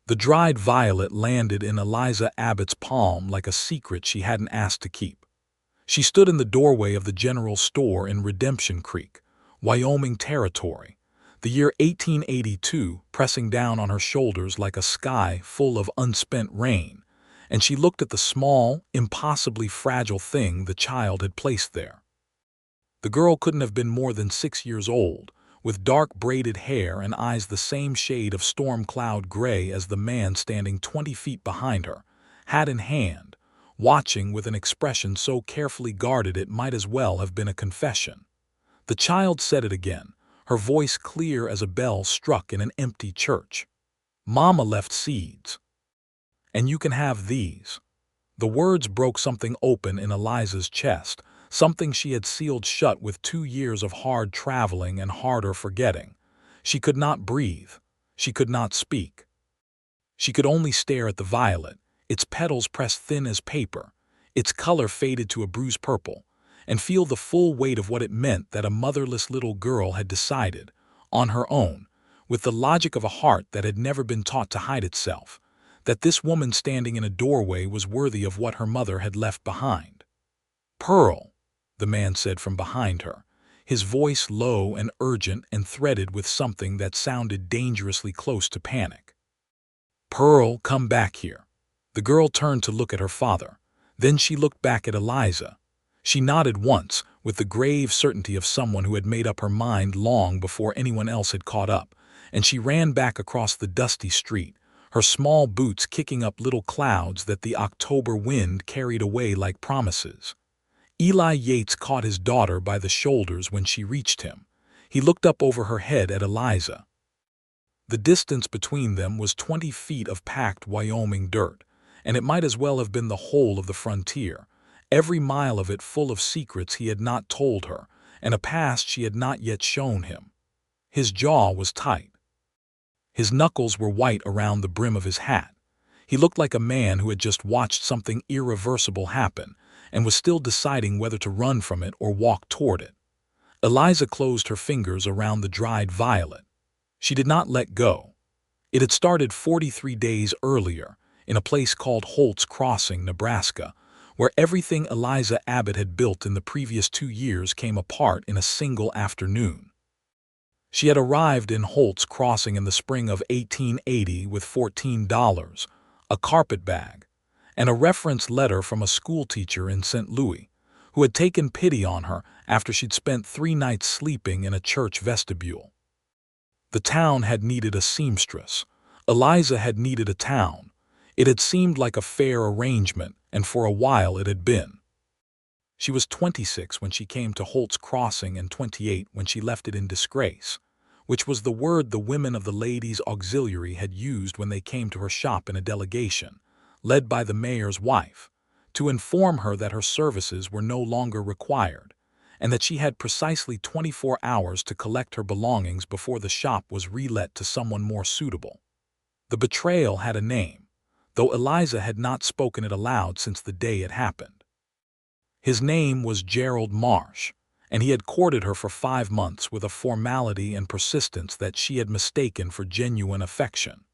The dried violet landed in Eliza Abbott's palm like a secret she hadn't asked to keep. She stood in the doorway of the general store in Redemption Creek, Wyoming Territory, the year 1882 pressing down on her shoulders like a sky full of unspent rain, and she looked at the small, impossibly fragile thing the child had placed there. The girl couldn't have been more than 6 years old, with dark braided hair and eyes the same shade of storm cloud gray as the man standing 20 feet behind her, hat in hand, watching with an expression so carefully guarded it might as well have been a confession. The child said it again, her voice clear as a bell struck in an empty church. "Mama left seeds. And you can have these." The words broke something open in Eliza's chest, something she had sealed shut with 2 years of hard traveling and harder forgetting. She could not breathe. She could not speak. She could only stare at the violet, its petals pressed thin as paper, its color faded to a bruised purple, and feel the full weight of what it meant that a motherless little girl had decided, on her own, with the logic of a heart that had never been taught to hide itself, that this woman standing in a doorway was worthy of what her mother had left behind. "Pearl," the man said from behind her, his voice low and urgent and threaded with something that sounded dangerously close to panic. "Pearl, come back here." The girl turned to look at her father. Then she looked back at Eliza. She nodded once, with the grave certainty of someone who had made up her mind long before anyone else had caught up, and she ran back across the dusty street, her small boots kicking up little clouds that the October wind carried away like promises. Eli Yates caught his daughter by the shoulders when she reached him. He looked up over her head at Eliza. The distance between them was 20 feet of packed Wyoming dirt, and it might as well have been the whole of the frontier, every mile of it full of secrets he had not told her, and a past she had not yet shown him. His jaw was tight. His knuckles were white around the brim of his hat. He looked like a man who had just watched something irreversible happen, and was still deciding whether to run from it or walk toward it. Eliza closed her fingers around the dried violet. She did not let go. It had started 43 days earlier, in a place called Holt's Crossing, Nebraska, where everything Eliza Abbott had built in the previous 2 years came apart in a single afternoon. She had arrived in Holt's Crossing in the spring of 1880 with $14, a carpet bag, and a reference letter from a schoolteacher in St. Louis, who had taken pity on her after she'd spent 3 nights sleeping in a church vestibule. The town had needed a seamstress. Eliza had needed a town. It had seemed like a fair arrangement, and for a while it had been. She was 26 when she came to Holt's Crossing and 28 when she left it in disgrace, which was the word the women of the Ladies' Auxiliary had used when they came to her shop in a delegation, led by the mayor's wife, to inform her that her services were no longer required, and that she had precisely 24 hours to collect her belongings before the shop was relet to someone more suitable. The betrayal had a name, though Eliza had not spoken it aloud since the day it happened. His name was Gerald Marsh, and he had courted her for 5 months with a formality and persistence that she had mistaken for genuine affection.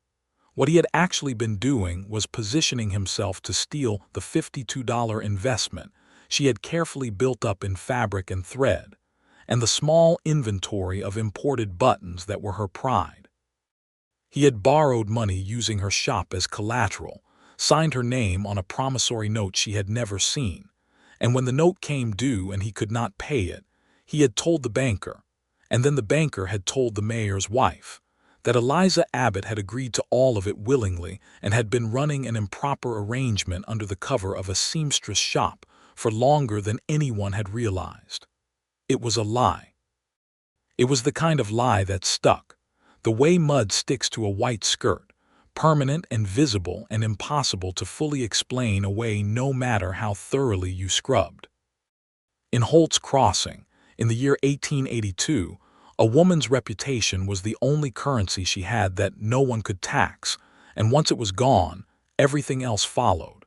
What he had actually been doing was positioning himself to steal the $52 investment she had carefully built up in fabric and thread, and the small inventory of imported buttons that were her pride. He had borrowed money using her shop as collateral, signed her name on a promissory note she had never seen, and when the note came due and he could not pay it, he had told the banker, and then the banker had told the mayor's wife, that Eliza Abbott had agreed to all of it willingly and had been running an improper arrangement under the cover of a seamstress shop for longer than anyone had realized. It was a lie. It was the kind of lie that stuck, the way mud sticks to a white skirt, permanent and visible and impossible to fully explain away no matter how thoroughly you scrubbed. In Holt's Crossing, in the year 1882, a woman's reputation was the only currency she had that no one could tax, and once it was gone, everything else followed.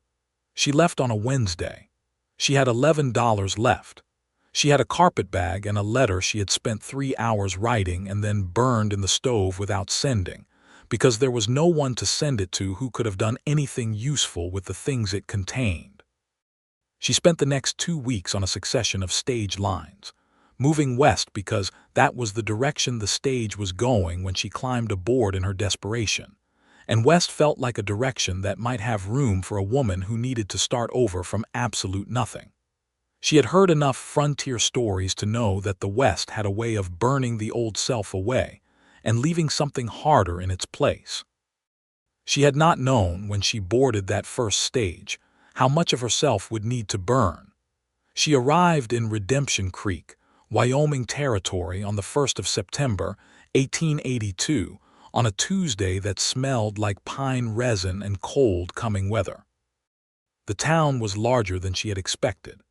She left on a Wednesday. She had $11 left. She had a carpet bag and a letter she had spent 3 hours writing and then burned in the stove without sending, because there was no one to send it to who could have done anything useful with the things it contained. She spent the next 2 weeks on a succession of stage lines, moving west because that was the direction the stage was going when she climbed aboard in her desperation, and west felt like a direction that might have room for a woman who needed to start over from absolute nothing. She had heard enough frontier stories to know that the West had a way of burning the old self away and leaving something harder in its place. She had not known, when she boarded that first stage, how much of herself would need to burn. She arrived in Redemption Creek, Wyoming Territory on the 1st of September, 1882, on a Tuesday that smelled like pine resin and cold coming weather. The town was larger than she had expected.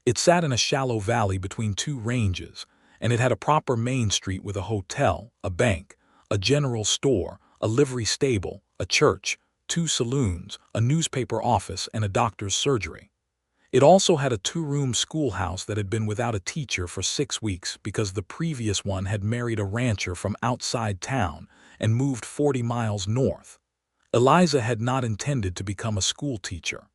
It sat in a shallow valley between 2 ranges, and it had a proper main street with a hotel, a bank, a general store, a livery stable, a church, 2 saloons, a newspaper office, and a doctor's surgery. It also had a 2-room schoolhouse that had been without a teacher for 6 weeks because the previous one had married a rancher from outside town and moved 40 miles north. Eliza had not intended to become a schoolteacher.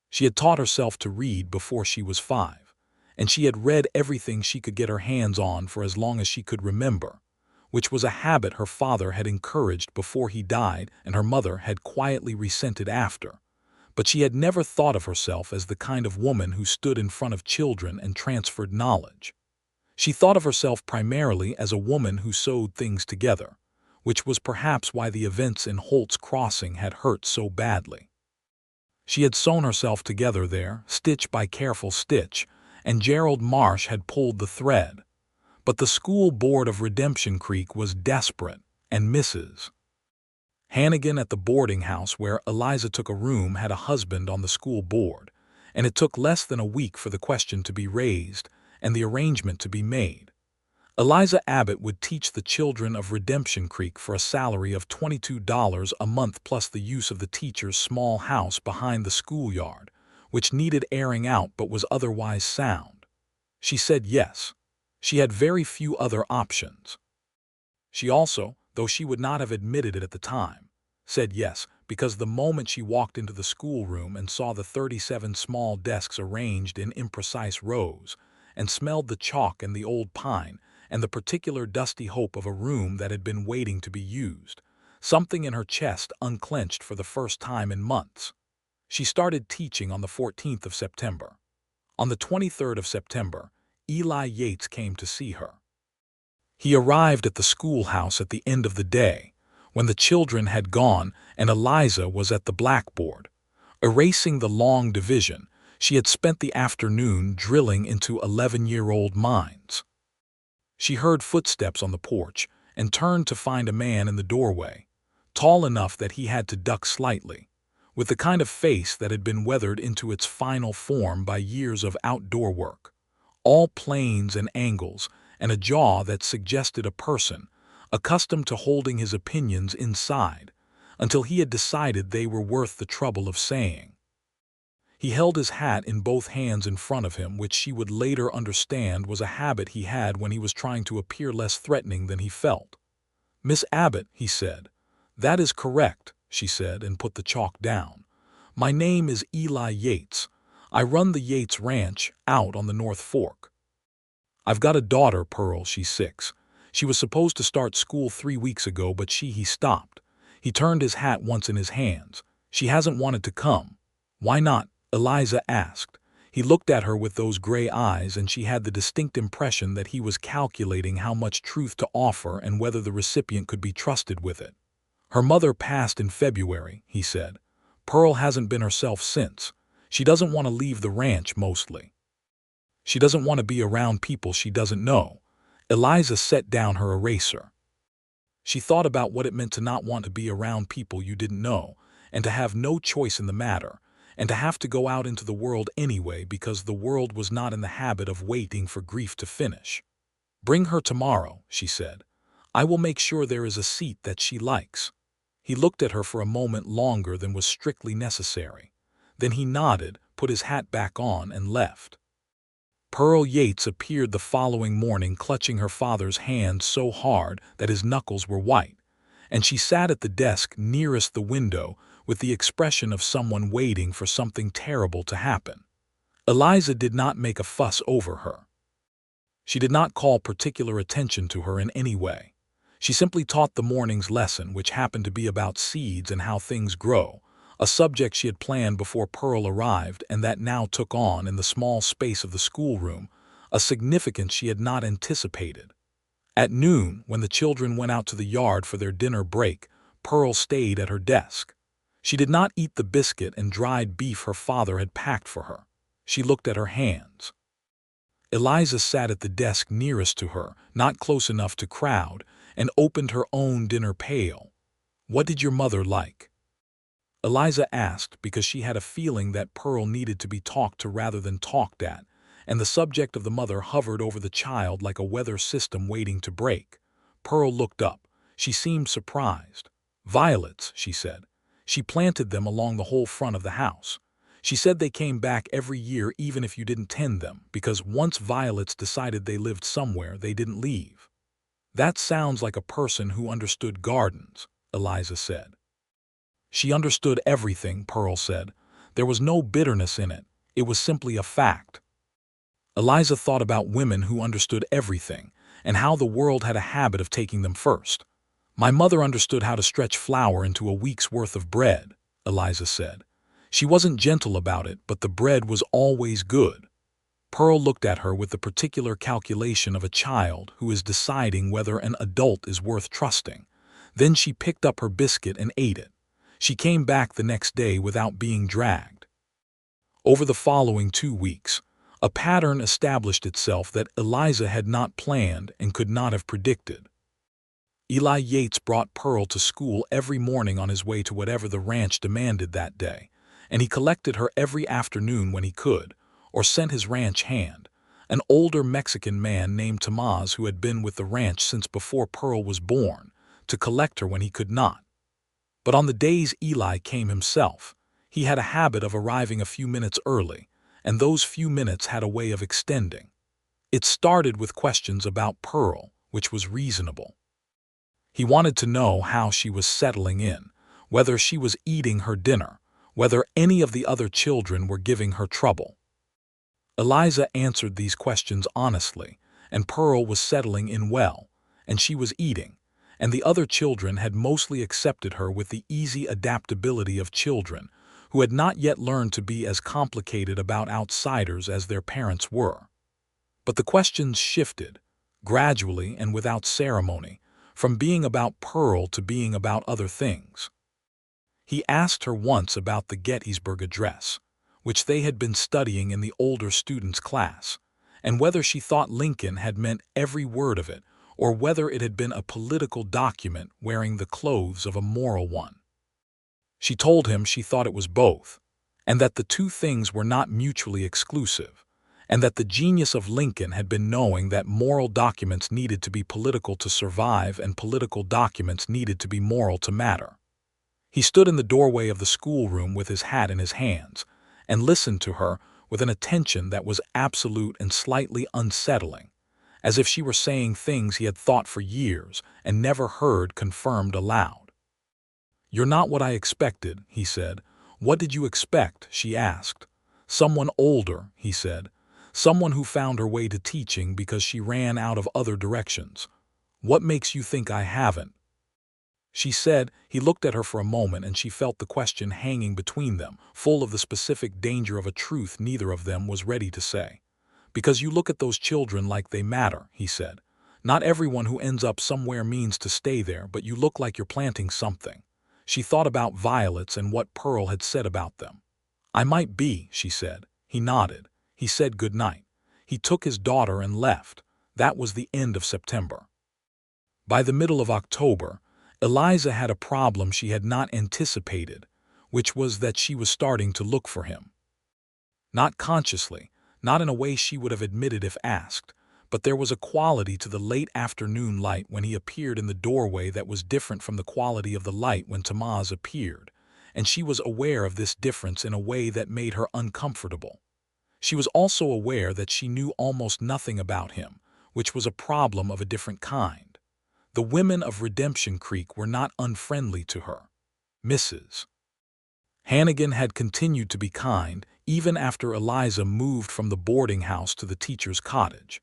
She had taught herself to read before she was 5, and she had read everything she could get her hands on for as long as she could remember, which was a habit her father had encouraged before he died and her mother had quietly resented after. But she had never thought of herself as the kind of woman who stood in front of children and transferred knowledge. She thought of herself primarily as a woman who sewed things together, which was perhaps why the events in Holt's Crossing had hurt so badly. She had sewn herself together there, stitch by careful stitch, and Gerald Marsh had pulled the thread. But the school board of Redemption Creek was desperate, and Mrs. Hannigan at the boarding house where Eliza took a room had a husband on the school board, and it took less than a week for the question to be raised and the arrangement to be made. Eliza Abbott would teach the children of Redemption Creek for a salary of $22 a month plus the use of the teacher's small house behind the schoolyard, which needed airing out but was otherwise sound. She said yes. She had very few other options. She also, though she would not have admitted it at the time, said yes because the moment she walked into the schoolroom and saw the 37 small desks arranged in imprecise rows, and smelled the chalk and the old pine, and the particular dusty hope of a room that had been waiting to be used, something in her chest unclenched for the first time in months. She started teaching on the 14th of September. On the 23rd of September, Eli Yates came to see her. He arrived at the schoolhouse at the end of the day, when the children had gone and Eliza was at the blackboard, erasing the long division she had spent the afternoon drilling into 11-year-old minds. She heard footsteps on the porch and turned to find a man in the doorway, tall enough that he had to duck slightly, with the kind of face that had been weathered into its final form by years of outdoor work, all planes and angles, and a jaw that suggested a person accustomed to holding his opinions inside until he had decided they were worth the trouble of saying. He held his hat in both hands in front of him, which she would later understand was a habit he had when he was trying to appear less threatening than he felt. "Miss Abbott," he said. "That is correct," she said, and put the chalk down. "My name is Eli Yates. I run the Yates Ranch out on the North Fork. I've got a daughter, Pearl. She's 6. She was supposed to start school 3 weeks ago, but he stopped." He turned his hat once in his hands. "She hasn't wanted to come." "Why not?" Eliza asked. He looked at her with those gray eyes, and she had the distinct impression that he was calculating how much truth to offer and whether the recipient could be trusted with it. "Her mother passed in February," he said. "Pearl hasn't been herself since. She doesn't want to leave the ranch mostly. She doesn't want to be around people she doesn't know." Eliza set down her eraser. She thought about what it meant to not want to be around people you didn't know, and to have no choice in the matter, and to have to go out into the world anyway because the world was not in the habit of waiting for grief to finish. "Bring her tomorrow," she said. "I will make sure there is a seat that she likes." He looked at her for a moment longer than was strictly necessary. Then he nodded, put his hat back on, and left. Pearl Yates appeared the following morning clutching her father's hand so hard that his knuckles were white, and she sat at the desk nearest the window with the expression of someone waiting for something terrible to happen. Eliza did not make a fuss over her. She did not call particular attention to her in any way. She simply taught the morning's lesson, which happened to be about seeds and how things grow, a subject she had planned before Pearl arrived and that now took on, in the small space of the schoolroom, a significance she had not anticipated. At noon, when the children went out to the yard for their dinner break, Pearl stayed at her desk. She did not eat the biscuit and dried beef her father had packed for her. She looked at her hands. Eliza sat at the desk nearest to her, not close enough to crowd, and opened her own dinner pail. "What did your mother like?" Eliza asked because she had a feeling that Pearl needed to be talked to rather than talked at, and the subject of the mother hovered over the child like a weather system waiting to break. Pearl looked up. She seemed surprised. "Violets," she said. "She planted them along the whole front of the house. She said they came back every year even if you didn't tend them, because once violets decided they lived somewhere, they didn't leave." "That sounds like a person who understood gardens," Eliza said. "She understood everything," Pearl said. "There was no bitterness in it. It was simply a fact." Eliza thought about women who understood everything, and how the world had a habit of taking them first. "My mother understood how to stretch flour into a week's worth of bread," Eliza said. "She wasn't gentle about it, but the bread was always good." Pearl looked at her with the particular calculation of a child who is deciding whether an adult is worth trusting. Then she picked up her biscuit and ate it. She came back the next day without being dragged. Over the following 2 weeks, a pattern established itself that Eliza had not planned and could not have predicted. Eli Yates brought Pearl to school every morning on his way to whatever the ranch demanded that day, and he collected her every afternoon when he could, or sent his ranch hand, an older Mexican man named Tomás who had been with the ranch since before Pearl was born, to collect her when he could not. But on the days Eli came himself, he had a habit of arriving a few minutes early, and those few minutes had a way of extending. It started with questions about Pearl, which was reasonable. He wanted to know how she was settling in, whether she was eating her dinner, whether any of the other children were giving her trouble. Eliza answered these questions honestly, and Pearl was settling in well, and she was eating, and the other children had mostly accepted her with the easy adaptability of children who had not yet learned to be as complicated about outsiders as their parents were. But the questions shifted, gradually and without ceremony, from being about Pearl to being about other things. He asked her once about the Gettysburg Address, which they had been studying in the older students' class, and whether she thought Lincoln had meant every word of it, or whether it had been a political document wearing the clothes of a moral one. She told him she thought it was both, and that the two things were not mutually exclusive, and that the genius of Lincoln had been knowing that moral documents needed to be political to survive and political documents needed to be moral to matter. He stood in the doorway of the schoolroom with his hat in his hands and listened to her with an attention that was absolute and slightly unsettling, as if she were saying things he had thought for years and never heard confirmed aloud. "You're not what I expected," he said. "What did you expect?" she asked. "Someone older," he said. "Someone who found her way to teaching because she ran out of other directions. What makes you think I haven't?" She said. He looked at her for a moment, and she felt the question hanging between them, full of the specific danger of a truth neither of them was ready to say. "Because you look at those children like they matter," he said. "Not everyone who ends up somewhere means to stay there, but you look like you're planting something." She thought about violets and what Pearl had said about them. "I might be," she said. He nodded. He said good night. He took his daughter and left. That was the end of September. By the middle of October, Eliza had a problem she had not anticipated, which was that she was starting to look for him. Not consciously, not in a way she would have admitted if asked, but there was a quality to the late afternoon light when he appeared in the doorway that was different from the quality of the light when Tomás appeared, and she was aware of this difference in a way that made her uncomfortable. She was also aware that she knew almost nothing about him, which was a problem of a different kind. The women of Redemption Creek were not unfriendly to her. Mrs. Hannigan had continued to be kind even after Eliza moved from the boarding house to the teacher's cottage,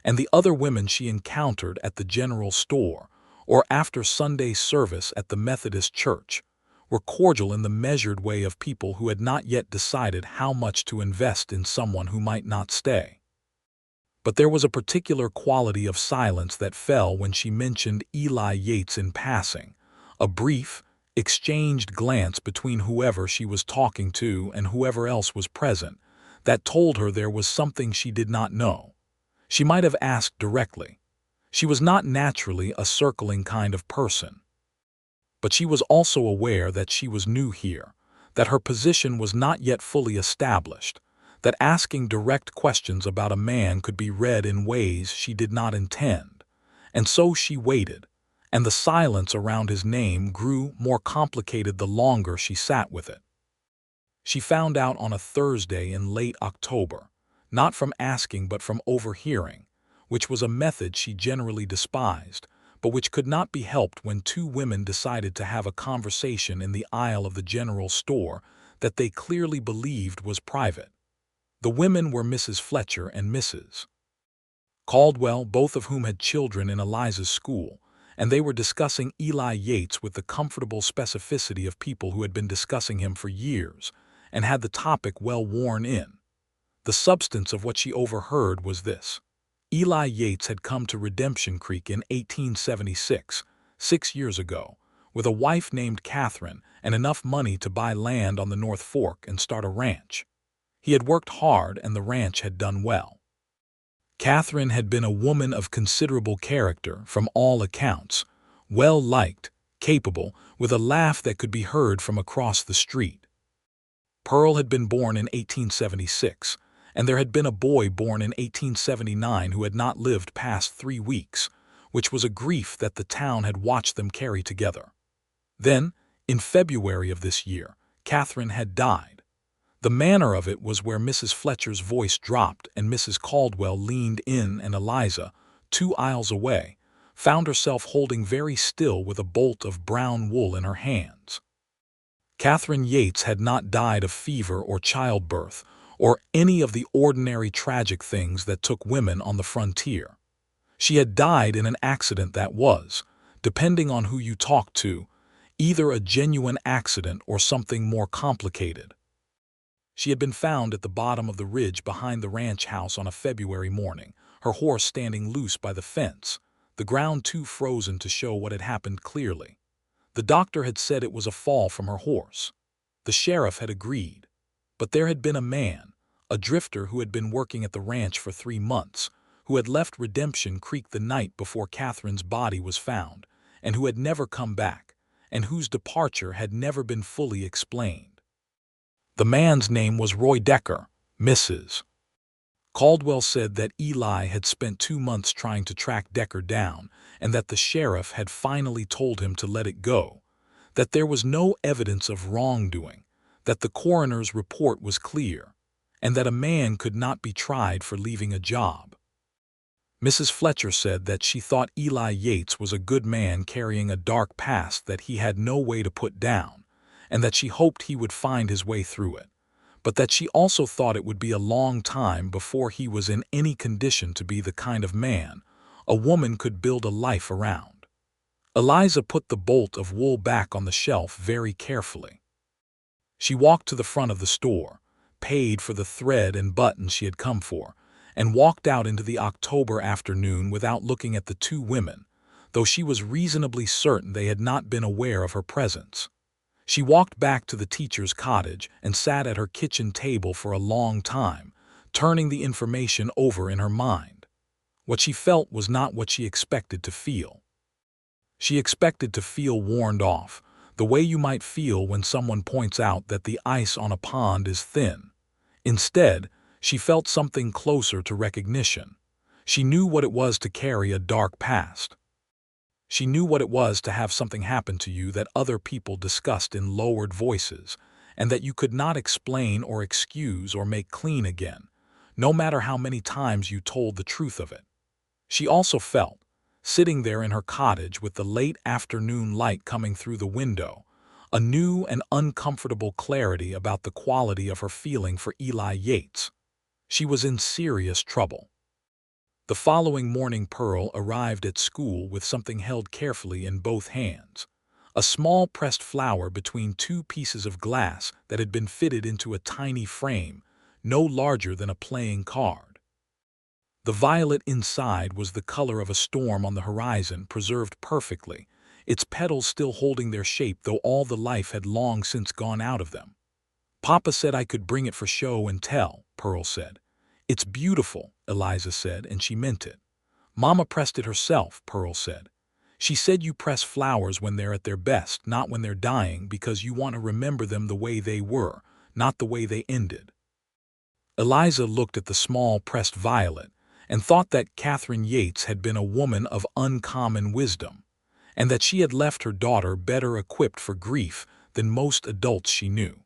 and the other women she encountered at the general store or after Sunday service at the Methodist church were cordial in the measured way of people who had not yet decided how much to invest in someone who might not stay. But there was a particular quality of silence that fell when she mentioned Eli Yates in passing, a brief, exchanged glance between whoever she was talking to and whoever else was present that told her there was something she did not know. She might have asked directly. She was not naturally a circling kind of person. But she was also aware that she was new here, that her position was not yet fully established, that asking direct questions about a man could be read in ways she did not intend. And so she waited, and the silence around his name grew more complicated the longer she sat with it. She found out on a Thursday in late October, not from asking but from overhearing, which was a method she generally despised, but which could not be helped when two women decided to have a conversation in the aisle of the general store that they clearly believed was private. The women were Mrs. Fletcher and Mrs. Caldwell, both of whom had children in Eliza's school, and they were discussing Eli Yates with the comfortable specificity of people who had been discussing him for years and had the topic well worn in. The substance of what she overheard was this. Eli Yates had come to Redemption Creek in 1876, 6 years ago, with a wife named Catherine and enough money to buy land on the North Fork and start a ranch. He had worked hard and the ranch had done well. Catherine had been a woman of considerable character from all accounts, well-liked, capable, with a laugh that could be heard from across the street. Pearl had been born in 1876, and there had been a boy born in 1879 who had not lived past 3 weeks, which was a grief that the town had watched them carry together. Then, in February of this year, Catherine had died. The manner of it was where Mrs. Fletcher's voice dropped and Mrs. Caldwell leaned in and Eliza, 2 aisles away, found herself holding very still with a bolt of brown wool in her hands. Catherine Yates had not died of fever or childbirth or any of the ordinary tragic things that took women on the frontier. She had died in an accident that was, depending on who you talked to, either a genuine accident or something more complicated. She had been found at the bottom of the ridge behind the ranch house on a February morning, her horse standing loose by the fence, the ground too frozen to show what had happened clearly. The doctor had said it was a fall from her horse. The sheriff had agreed. But there had been a man, a drifter who had been working at the ranch for 3 months, who had left Redemption Creek the night before Catherine's body was found, and who had never come back, and whose departure had never been fully explained. The man's name was Roy Decker. Mrs. Caldwell said that Eli had spent 2 months trying to track Decker down and that the sheriff had finally told him to let it go, that there was no evidence of wrongdoing, that the coroner's report was clear, and that a man could not be tried for leaving a job. Mrs. Fletcher said that she thought Eli Yates was a good man carrying a dark past that he had no way to put down, and that she hoped he would find his way through it, but that she also thought it would be a long time before he was in any condition to be the kind of man a woman could build a life around. Eliza put the bolt of wool back on the shelf very carefully. She walked to the front of the store, paid for the thread and buttons she had come for, and walked out into the October afternoon without looking at the 2 women, though she was reasonably certain they had not been aware of her presence. She walked back to the teacher's cottage and sat at her kitchen table for a long time, turning the information over in her mind. What she felt was not what she expected to feel. She expected to feel warned off, the way you might feel when someone points out that the ice on a pond is thin. Instead, she felt something closer to recognition. She knew what it was to carry a dark past. She knew what it was to have something happen to you that other people discussed in lowered voices, and that you could not explain or excuse or make clean again, no matter how many times you told the truth of it. She also felt, sitting there in her cottage with the late afternoon light coming through the window, a new and uncomfortable clarity about the quality of her feeling for Eli Yates. She was in serious trouble. The following morning Pearl arrived at school with something held carefully in both hands, a small pressed flower between two pieces of glass that had been fitted into a tiny frame, no larger than a playing card. The violet inside was the color of a storm on the horizon, preserved perfectly, its petals still holding their shape though all the life had long since gone out of them. "Papa said I could bring it for show and tell," Pearl said. "It's beautiful," Eliza said, and she meant it. "Mama pressed it herself," Pearl said. "She said you press flowers when they're at their best, not when they're dying, because you want to remember them the way they were, not the way they ended." Eliza looked at the small pressed violet and thought that Catherine Yates had been a woman of uncommon wisdom, and that she had left her daughter better equipped for grief than most adults she knew.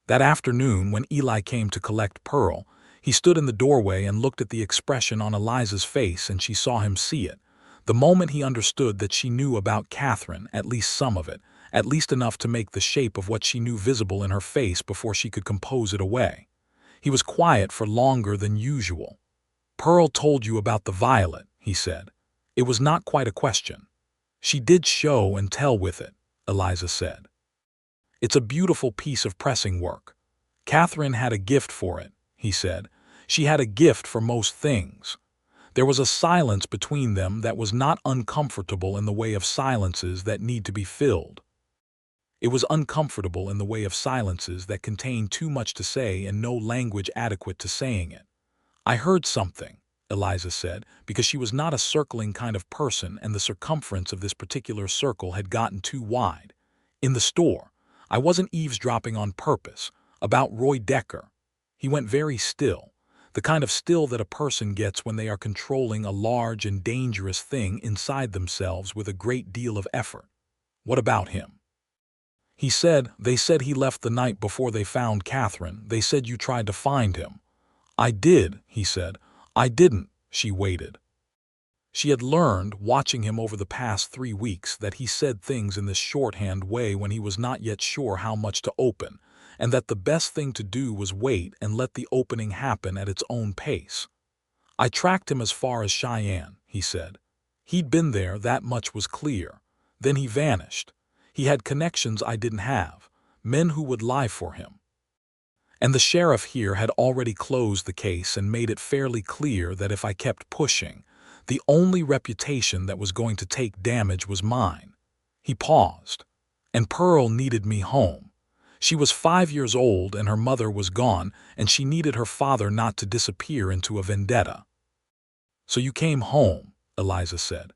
That afternoon, when Eli came to collect Pearl, he stood in the doorway and looked at the expression on Eliza's face, and she saw him see it. The moment he understood that she knew about Catherine, at least some of it, at least enough to make the shape of what she knew visible in her face before she could compose it away. He was quiet for longer than usual. "Pearl told you about the violet," he said. "It was not quite a question." "She did show and tell with it," Eliza said. "It's a beautiful piece of pressing work. Catherine had a gift for it," he said. "She had a gift for most things." There was a silence between them that was not uncomfortable in the way of silences that need to be filled. It was uncomfortable in the way of silences that contain too much to say and no language adequate to saying it. "I heard something," Eliza said, because she was not a circling kind of person and the circumference of this particular circle had gotten too wide. "In the store. I wasn't eavesdropping on purpose. About Roy Decker." He went very still, the kind of still that a person gets when they are controlling a large and dangerous thing inside themselves with a great deal of effort. "What about him?" "He said, they said he left the night before they found Catherine. They said you tried to find him." "I did," he said. "I didn't." She waited. She had learned, watching him over the past 3 weeks, that he said things in this shorthand way when he was not yet sure how much to open, and that the best thing to do was wait and let the opening happen at its own pace. "I tracked him as far as Cheyenne," he said. "He'd been there, that much was clear. Then he vanished. He had connections I didn't have, men who would lie for him. And the sheriff here had already closed the case and made it fairly clear that if I kept pushing, the only reputation that was going to take damage was mine." He paused. "And Pearl needed me home. She was 5 years old and her mother was gone, and she needed her father not to disappear into a vendetta." "So you came home," Eliza said.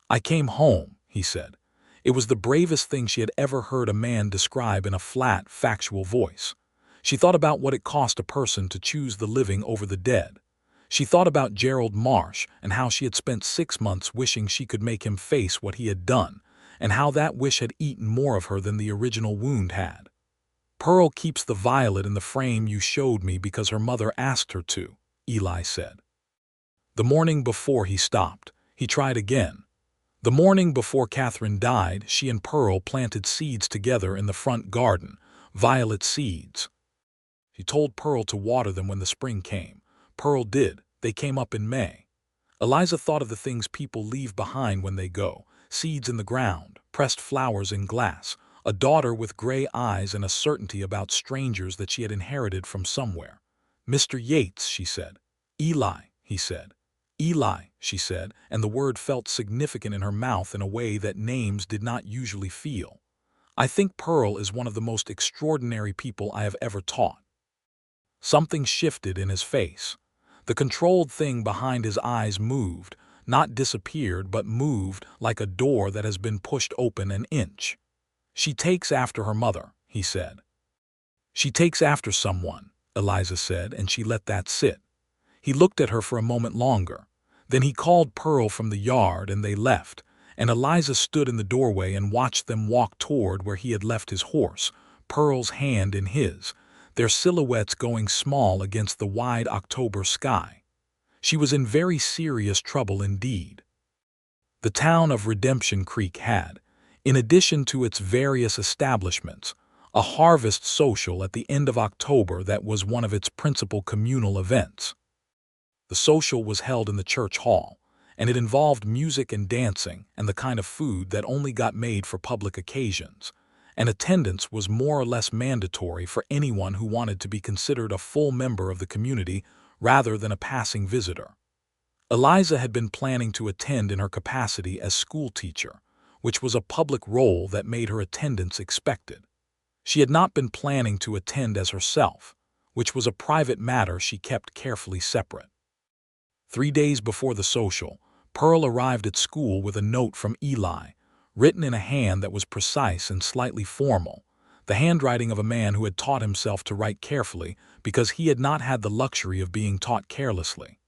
"I came home," he said. It was the bravest thing she had ever heard a man describe in a flat, factual voice. She thought about what it cost a person to choose the living over the dead. She thought about Gerald Marsh and how she had spent 6 months wishing she could make him face what he had done, and how that wish had eaten more of her than the original wound had. "Pearl keeps the violet in the frame you showed me because her mother asked her to," Eli said. The morning before he stopped, he tried again. The morning before Catherine died, she and Pearl planted seeds together in the front garden, violet seeds. She told Pearl to water them when the spring came. Pearl did. They came up in May. Eliza thought of the things people leave behind when they go: seeds in the ground, pressed flowers in glass, a daughter with gray eyes and a certainty about strangers that she had inherited from somewhere. "Mr. Yates," she said. "Eli," he said. "Eli," she said, and the word felt significant in her mouth in a way that names did not usually feel. "I think Pearl is one of the most extraordinary people I have ever taught." Something shifted in his face. The controlled thing behind his eyes moved, not disappeared, but moved like a door that has been pushed open an inch. "She takes after her mother," he said. "She takes after someone," Eliza said, and she let that sit. He looked at her for a moment longer. Then he called Pearl from the yard and they left, and Eliza stood in the doorway and watched them walk toward where he had left his horse, Pearl's hand in his, their silhouettes going small against the wide October sky. She was in very serious trouble indeed. The town of Redemption Creek had, in addition to its various establishments, a harvest social at the end of October that was one of its principal communal events. The social was held in the church hall, and it involved music and dancing and the kind of food that only got made for public occasions, and attendance was more or less mandatory for anyone who wanted to be considered a full member of the community rather than a passing visitor. Eliza had been planning to attend in her capacity as schoolteacher, which was a public role that made her attendance expected. She had not been planning to attend as herself, which was a private matter she kept carefully separate. 3 days before the social, Pearl arrived at school with a note from Eli, written in a hand that was precise and slightly formal, the handwriting of a man who had taught himself to write carefully because he had not had the luxury of being taught carelessly.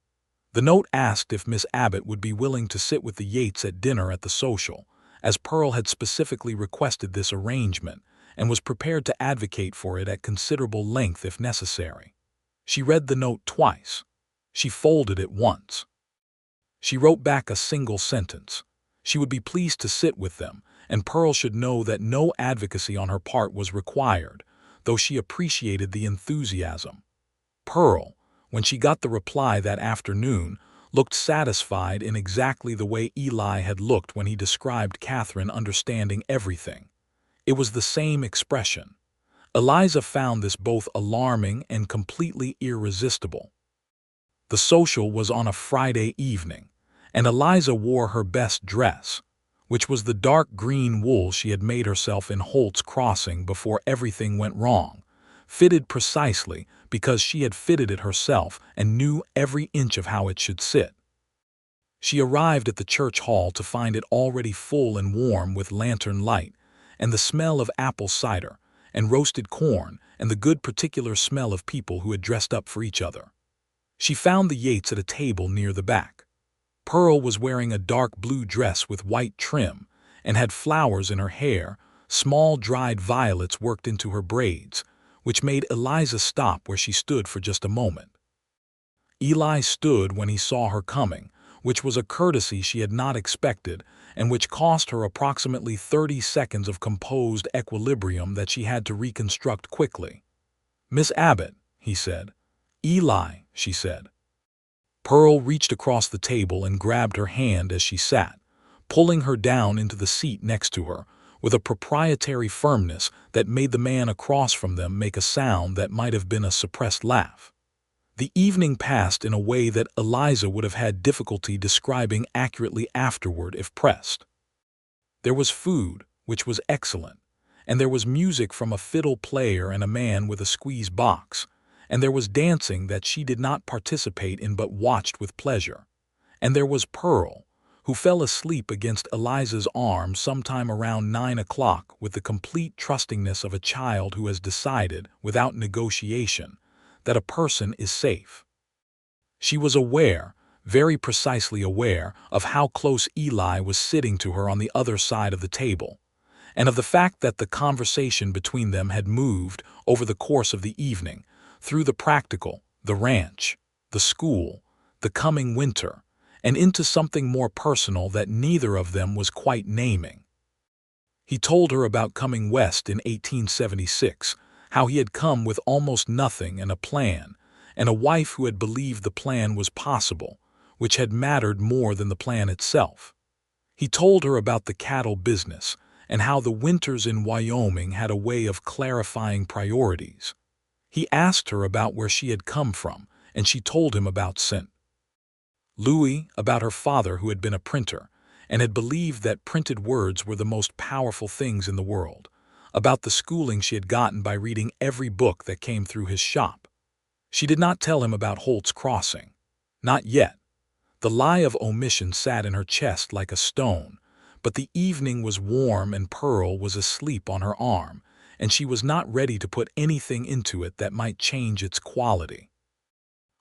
The note asked if Miss Abbott would be willing to sit with the Yates at dinner at the social, as Pearl had specifically requested this arrangement and was prepared to advocate for it at considerable length if necessary. She read the note twice. She folded it once. She wrote back a single sentence. She would be pleased to sit with them, and Pearl should know that no advocacy on her part was required, though she appreciated the enthusiasm. Pearl, when she got the reply that afternoon, looked satisfied in exactly the way Eli had looked when he described Catherine understanding everything. It was the same expression. Eliza found this both alarming and completely irresistible. The social was on a Friday evening, and Eliza wore her best dress, which was the dark green wool she had made herself in Holt's Crossing before everything went wrong, fitted precisely because she had fitted it herself and knew every inch of how it should sit. She arrived at the church hall to find it already full and warm with lantern light, and the smell of apple cider, and roasted corn, and the good particular smell of people who had dressed up for each other. She found the Yates at a table near the back. Pearl was wearing a dark blue dress with white trim, and had flowers in her hair, small dried violets worked into her braids, which made Eliza stop where she stood for just a moment. Eli stood when he saw her coming, which was a courtesy she had not expected, and which cost her approximately 30 seconds of composed equilibrium that she had to reconstruct quickly. "Miss Abbott," he said. "Eli," she said. Pearl reached across the table and grabbed her hand as she sat, pulling her down into the seat next to her, with a proprietary firmness that made the man across from them make a sound that might have been a suppressed laugh. The evening passed in a way that Eliza would have had difficulty describing accurately afterward if pressed. There was food, which was excellent, and there was music from a fiddle player and a man with a squeeze box, and there was dancing that she did not participate in but watched with pleasure, and there was Pearl, who fell asleep against Eliza's arm sometime around 9 o'clock with the complete trustingness of a child who has decided, without negotiation, that a person is safe. She was aware, very precisely aware, of how close Eli was sitting to her on the other side of the table, and of the fact that the conversation between them had moved, over the course of the evening, through the practical, the ranch, the school, the coming winter, and into something more personal that neither of them was quite naming. He told her about coming west in 1876, how he had come with almost nothing and a plan, and a wife who had believed the plan was possible, which had mattered more than the plan itself. He told her about the cattle business, and how the winters in Wyoming had a way of clarifying priorities. He asked her about where she had come from, and she told him about St. Louis, about her father who had been a printer, and had believed that printed words were the most powerful things in the world, about the schooling she had gotten by reading every book that came through his shop. She did not tell him about Holt's Crossing. Not yet. The lie of omission sat in her chest like a stone, but the evening was warm and Pearl was asleep on her arm, and she was not ready to put anything into it that might change its quality.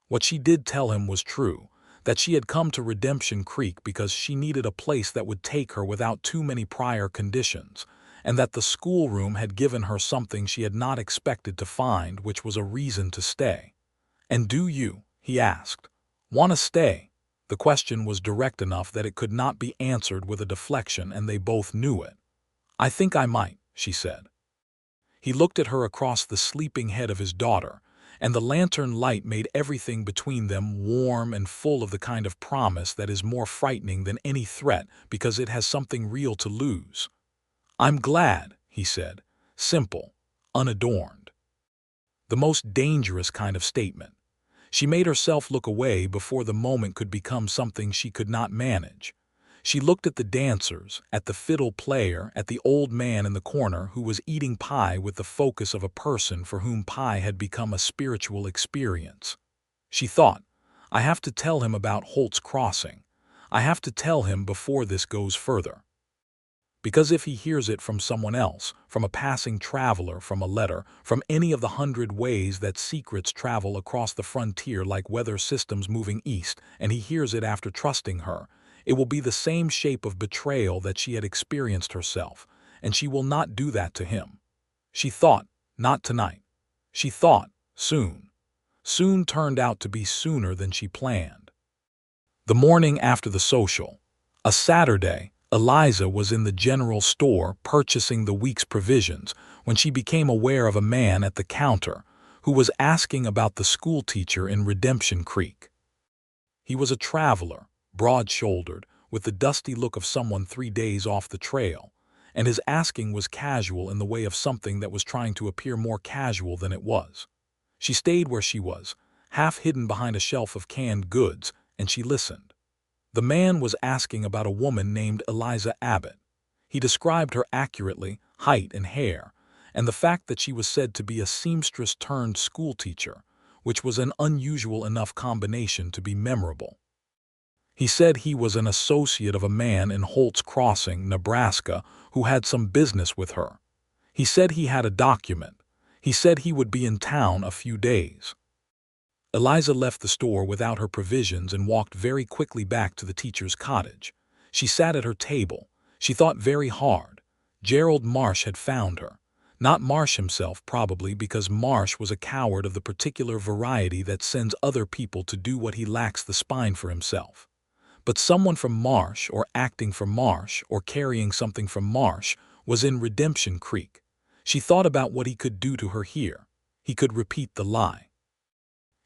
What she did tell him was true, that she had come to Redemption Creek because she needed a place that would take her without too many prior conditions, and that the schoolroom had given her something she had not expected to find, which was a reason to stay. "And do you," he asked, "want to stay?" The question was direct enough that it could not be answered with a deflection, and they both knew it. "I think I might," she said. He looked at her across the sleeping head of his daughter, and the lantern light made everything between them warm and full of the kind of promise that is more frightening than any threat because it has something real to lose. "I'm glad," he said, simple, unadorned. The most dangerous kind of statement. She made herself look away before the moment could become something she could not manage. She looked at the dancers, at the fiddle player, at the old man in the corner who was eating pie with the focus of a person for whom pie had become a spiritual experience. She thought, "I have to tell him about Holt's Crossing. I have to tell him before this goes further. Because if he hears it from someone else, from a passing traveler, from a letter, from any of the 100 ways that secrets travel across the frontier like weather systems moving east, and he hears it after trusting her, it will be the same shape of betrayal that she had experienced herself, and she will not do that to him." She thought, not tonight. She thought, soon. Soon turned out to be sooner than she planned. The morning after the social, a Saturday, Eliza was in the general store purchasing the week's provisions when she became aware of a man at the counter who was asking about the schoolteacher in Redemption Creek. He was a traveler, broad-shouldered, with the dusty look of someone 3 days off the trail, and his asking was casual in the way of something that was trying to appear more casual than it was. She stayed where she was, half hidden behind a shelf of canned goods, and she listened. The man was asking about a woman named Eliza Abbott. He described her accurately, height and hair, and the fact that she was said to be a seamstress turned schoolteacher, which was an unusual enough combination to be memorable. He said he was an associate of a man in Holt's Crossing, Nebraska, who had some business with her. He said he had a document. He said he would be in town a few days. Eliza left the store without her provisions and walked very quickly back to the teacher's cottage. She sat at her table. She thought very hard. Gerald Marsh had found her. Not Marsh himself, probably, because Marsh was a coward of the particular variety that sends other people to do what he lacks the spine for himself. But someone from Marsh, or acting for Marsh, or carrying something from Marsh, was in Redemption Creek. She thought about what he could do to her here. He could repeat the lie.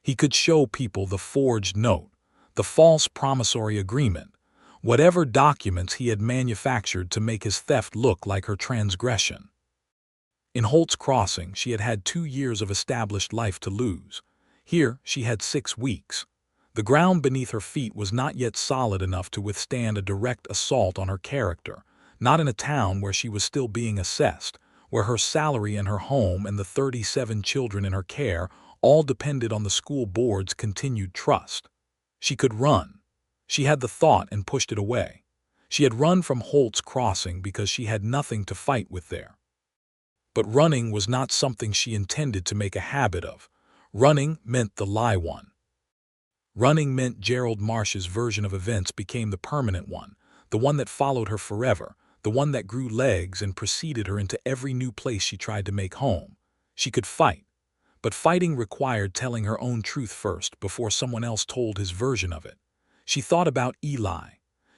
He could show people the forged note, the false promissory agreement, whatever documents he had manufactured to make his theft look like her transgression. In Holt's Crossing, she had had 2 years of established life to lose. Here, she had 6 weeks. The ground beneath her feet was not yet solid enough to withstand a direct assault on her character, not in a town where she was still being assessed, where her salary and her home and the 37 children in her care all depended on the school board's continued trust. She could run. She had the thought and pushed it away. She had run from Holt's Crossing because she had nothing to fight with there. But running was not something she intended to make a habit of. Running meant the lie one. Running meant Gerald Marsh's version of events became the permanent one, the one that followed her forever, the one that grew legs and preceded her into every new place she tried to make home. She could fight. But fighting required telling her own truth first before someone else told his version of it. She thought about Eli.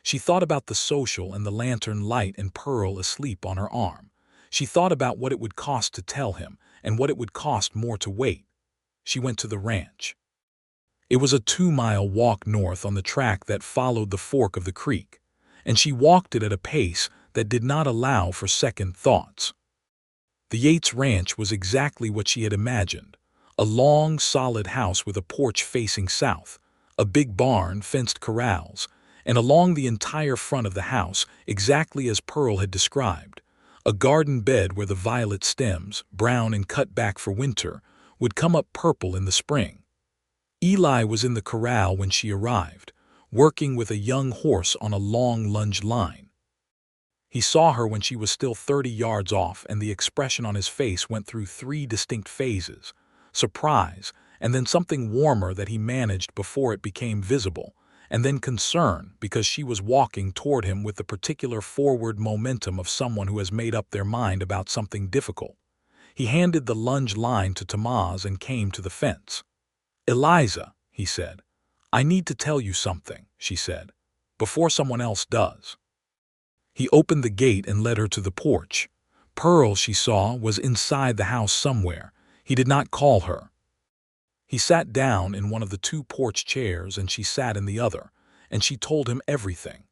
She thought about the social and the lantern light and Pearl asleep on her arm. She thought about what it would cost to tell him and what it would cost more to wait. She went to the ranch. It was a 2-mile walk north on the track that followed the fork of the creek, and she walked it at a pace that did not allow for second thoughts. The Yates ranch was exactly what she had imagined. A long, solid house with a porch facing south, a big barn, fenced corrals, and along the entire front of the house, exactly as Pearl had described, a garden bed where the violet stems, brown and cut back for winter, would come up purple in the spring. Eli was in the corral when she arrived, working with a young horse on a long lunge line. He saw her when she was still 30 yards off, and the expression on his face went through 3 distinct phases: surprise, and then something warmer that he managed before it became visible, and then concern because she was walking toward him with the particular forward momentum of someone who has made up their mind about something difficult. He handed the lunge line to Tamaz and came to the fence. "Eliza," he said, "I need to tell you something," she said, "before someone else does." He opened the gate and led her to the porch. Pearl, she saw, was inside the house somewhere. He did not call her. He sat down in one of the two porch chairs and she sat in the other, and she told him everything.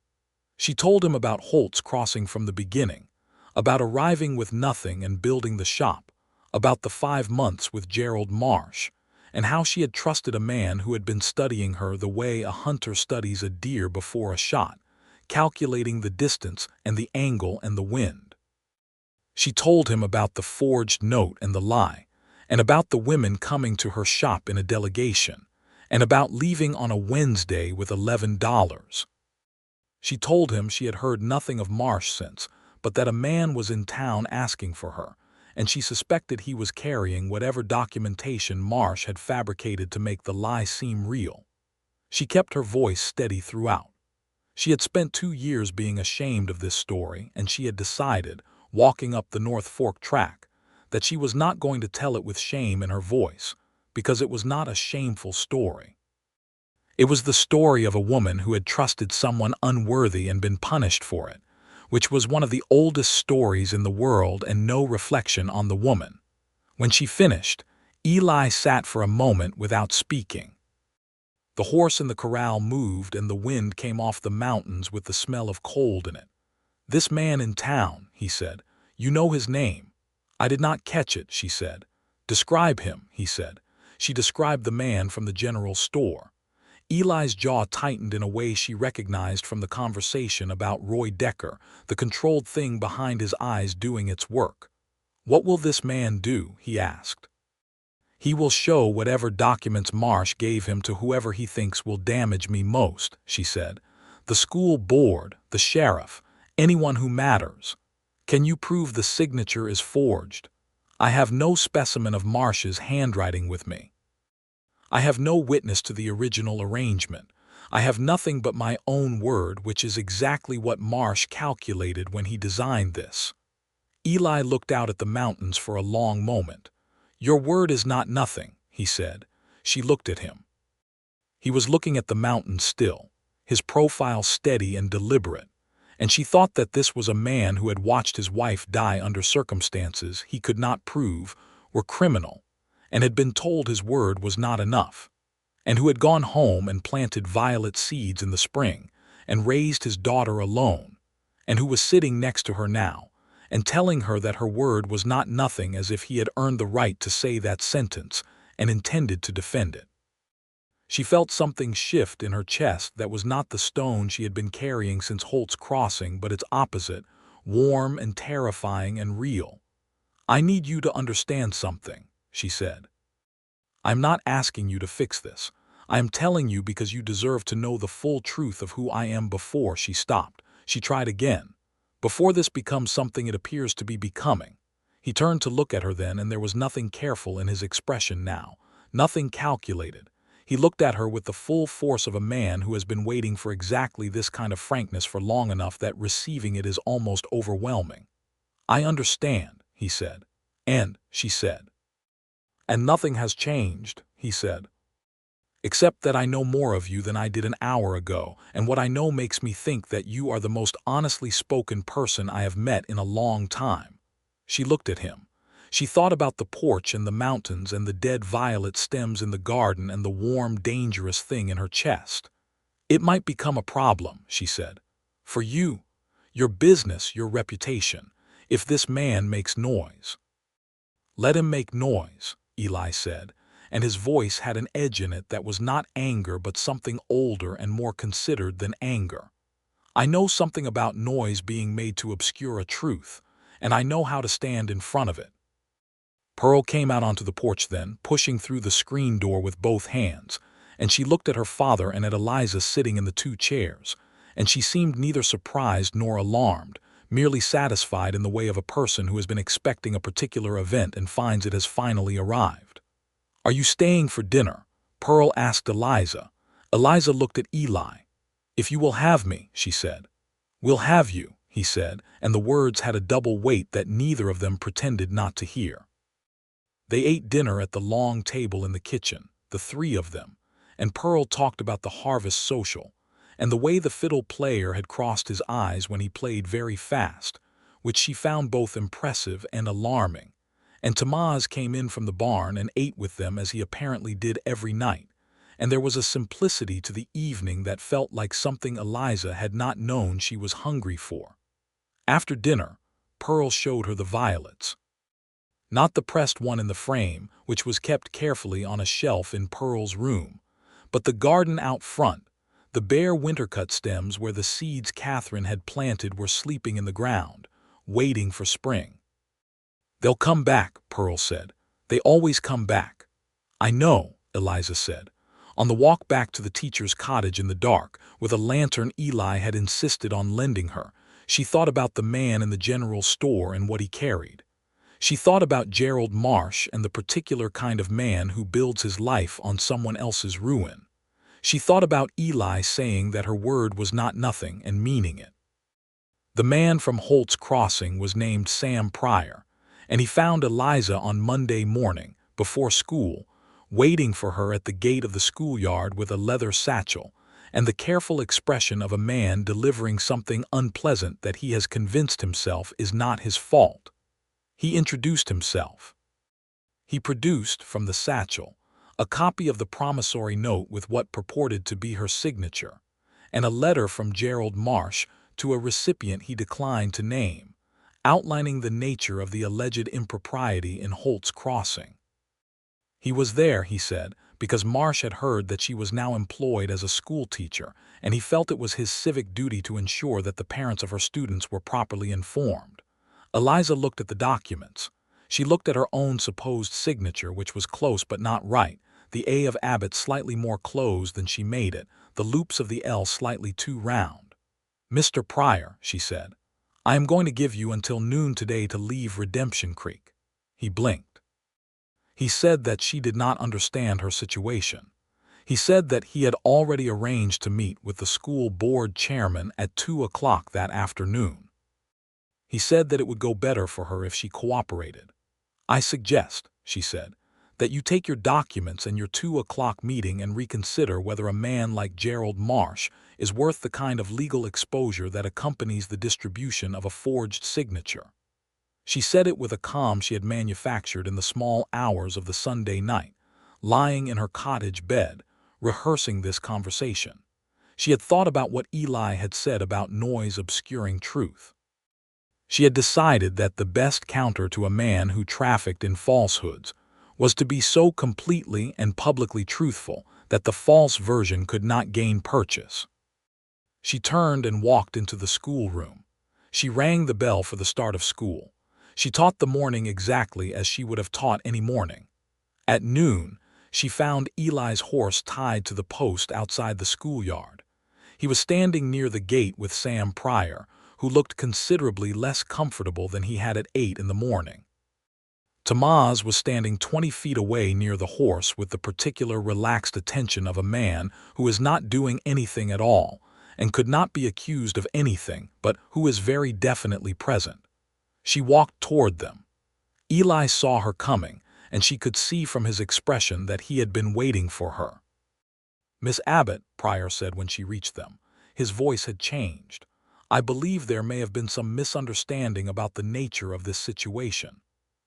She told him about Holt's crossing from the beginning, about arriving with nothing and building the shop, about the 5 months with Gerald Marsh, and how she had trusted a man who had been studying her the way a hunter studies a deer before a shot, calculating the distance and the angle and the wind. She told him about the forged note and the lie, and about the women coming to her shop in a delegation, and about leaving on a Wednesday with $11. She told him she had heard nothing of Marsh since, but that a man was in town asking for her, and she suspected he was carrying whatever documentation Marsh had fabricated to make the lie seem real. She kept her voice steady throughout. She had spent 2 years being ashamed of this story, and she had decided, walking up the North Fork track, that she was not going to tell it with shame in her voice, because it was not a shameful story. It was the story of a woman who had trusted someone unworthy and been punished for it, which was one of the oldest stories in the world and no reflection on the woman. When she finished, Eli sat for a moment without speaking. The horse in the corral moved and the wind came off the mountains with the smell of cold in it. "This man in town," he said. "You know his name." "I did not catch it," she said. "Describe him," he said. She described the man from the general store. Eli's jaw tightened in a way she recognized from the conversation about Roy Decker, the controlled thing behind his eyes doing its work. "What will this man do?" he asked. "He will show whatever documents Marsh gave him to whoever he thinks will damage me most," she said. "The school board, the sheriff, anyone who matters. Can you prove the signature is forged? I have no specimen of Marsh's handwriting with me. I have no witness to the original arrangement. I have nothing but my own word, which is exactly what Marsh calculated when he designed this." Eli looked out at the mountains for a long moment. "Your word is not nothing," he said. She looked at him. He was looking at the mountains still, his profile steady and deliberate, and she thought that this was a man who had watched his wife die under circumstances he could not prove were criminal, and had been told his word was not enough, and who had gone home and planted violet seeds in the spring and raised his daughter alone, and who was sitting next to her now and telling her that her word was not nothing, as if he had earned the right to say that sentence and intended to defend it. She felt something shift in her chest that was not the stone she had been carrying since Holt's crossing, but its opposite, warm and terrifying and real. "I need you to understand something," she said. "I'm not asking you to fix this. I am telling you because you deserve to know the full truth of who I am." Before she stopped, she tried again. "Before this becomes something it appears to be becoming." He turned to look at her then, and there was nothing careful in his expression now, nothing calculated. He looked at her with the full force of a man who has been waiting for exactly this kind of frankness for long enough that receiving it is almost overwhelming. "I understand," he said. "And," she said. "And nothing has changed," he said. "Except that I know more of you than I did an hour ago, and what I know makes me think that you are the most honestly spoken person I have met in a long time." She looked at him. She thought about the porch and the mountains and the dead violet stems in the garden and the warm, dangerous thing in her chest. "It might become a problem," she said. "For you, your business, your reputation, if this man makes noise." "Let him make noise," Eli said, and his voice had an edge in it that was not anger but something older and more considered than anger. "I know something about noise being made to obscure a truth, and I know how to stand in front of it." Pearl came out onto the porch then, pushing through the screen door with both hands, and she looked at her father and at Eliza sitting in the 2 chairs, and she seemed neither surprised nor alarmed, merely satisfied in the way of a person who has been expecting a particular event and finds it has finally arrived. "Are you staying for dinner?" Pearl asked Eliza. Eliza looked at Eli. "If you will have me," she said. "We'll have you," he said, and the words had a double weight that neither of them pretended not to hear. They ate dinner at the long table in the kitchen, the 3 of them, and Pearl talked about the harvest social, and the way the fiddle player had crossed his eyes when he played very fast, which she found both impressive and alarming. And Tamaz came in from the barn and ate with them as he apparently did every night, and there was a simplicity to the evening that felt like something Eliza had not known she was hungry for. After dinner, Pearl showed her the violets. Not the pressed one in the frame, which was kept carefully on a shelf in Pearl's room, but the garden out front. The bare winter-cut stems where the seeds Catherine had planted were sleeping in the ground, waiting for spring. "They'll come back," Pearl said. "They always come back." "I know," Eliza said. On the walk back to the teacher's cottage in the dark, with a lantern Eli had insisted on lending her, she thought about the man in the general store and what he carried. She thought about Gerald Marsh and the particular kind of man who builds his life on someone else's ruin. She thought about Eli saying that her word was not nothing and meaning it. The man from Holt's Crossing was named Sam Pryor, and he found Eliza on Monday morning, before school, waiting for her at the gate of the schoolyard with a leather satchel and the careful expression of a man delivering something unpleasant that he has convinced himself is not his fault. He introduced himself. He produced, from the satchel, a copy of the promissory note with what purported to be her signature, and a letter from Gerald Marsh to a recipient he declined to name, outlining the nature of the alleged impropriety in Holt's Crossing. He was there, he said, because Marsh had heard that she was now employed as a schoolteacher, and he felt it was his civic duty to ensure that the parents of her students were properly informed. Eliza looked at the documents. She looked at her own supposed signature, which was close but not right, the A of Abbott slightly more closed than she made it, the loops of the L slightly too round. "Mr. Pryor," she said, "I am going to give you until noon today to leave Redemption Creek." He blinked. He said that she did not understand her situation. He said that he had already arranged to meet with the school board chairman at 2 o'clock that afternoon. He said that it would go better for her if she cooperated. "I suggest," she said, "that you take your documents and your 2 o'clock meeting and reconsider whether a man like Gerald Marsh is worth the kind of legal exposure that accompanies the distribution of a forged signature." She said it with a calm she had manufactured in the small hours of the Sunday night, lying in her cottage bed, rehearsing this conversation. She had thought about what Eli had said about noise obscuring truth. She had decided that the best counter to a man who trafficked in falsehoods was to be so completely and publicly truthful that the false version could not gain purchase. She turned and walked into the schoolroom. She rang the bell for the start of school. She taught the morning exactly as she would have taught any morning. At noon, she found Eli's horse tied to the post outside the schoolyard. He was standing near the gate with Sam Pryor, who looked considerably less comfortable than he had at 8 in the morning. Tamaz was standing 20 feet away near the horse with the particular relaxed attention of a man who is not doing anything at all and could not be accused of anything, but who is very definitely present. She walked toward them. Eli saw her coming, and she could see from his expression that he had been waiting for her. "Miss Abbott," Pryor said when she reached them. His voice had changed. "I believe there may have been some misunderstanding about the nature of this situation."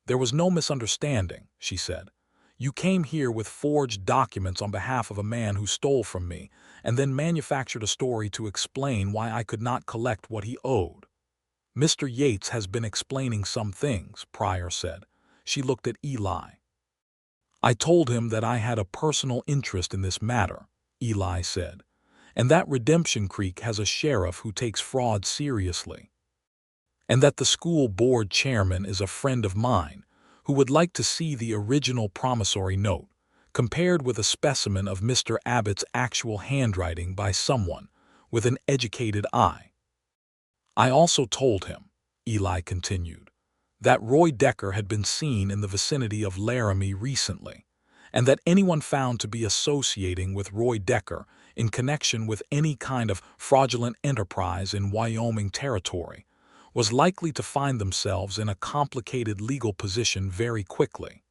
"There was no misunderstanding," she said. "You came here with forged documents on behalf of a man who stole from me, and then manufactured a story to explain why I could not collect what he owed." "Mr. Yates has been explaining some things," Pryor said. She looked at Eli. "I told him that I had a personal interest in this matter," Eli said, "and that Redemption Creek has a sheriff who takes fraud seriously, and that the school board chairman is a friend of mine who would like to see the original promissory note, compared with a specimen of Mr. Abbott's actual handwriting by someone with an educated eye. I also told him," Eli continued, "that Roy Decker had been seen in the vicinity of Laramie recently, and that anyone found to be associating with Roy Decker in connection with any kind of fraudulent enterprise in Wyoming Territory was likely to find themselves in a complicated legal position very quickly."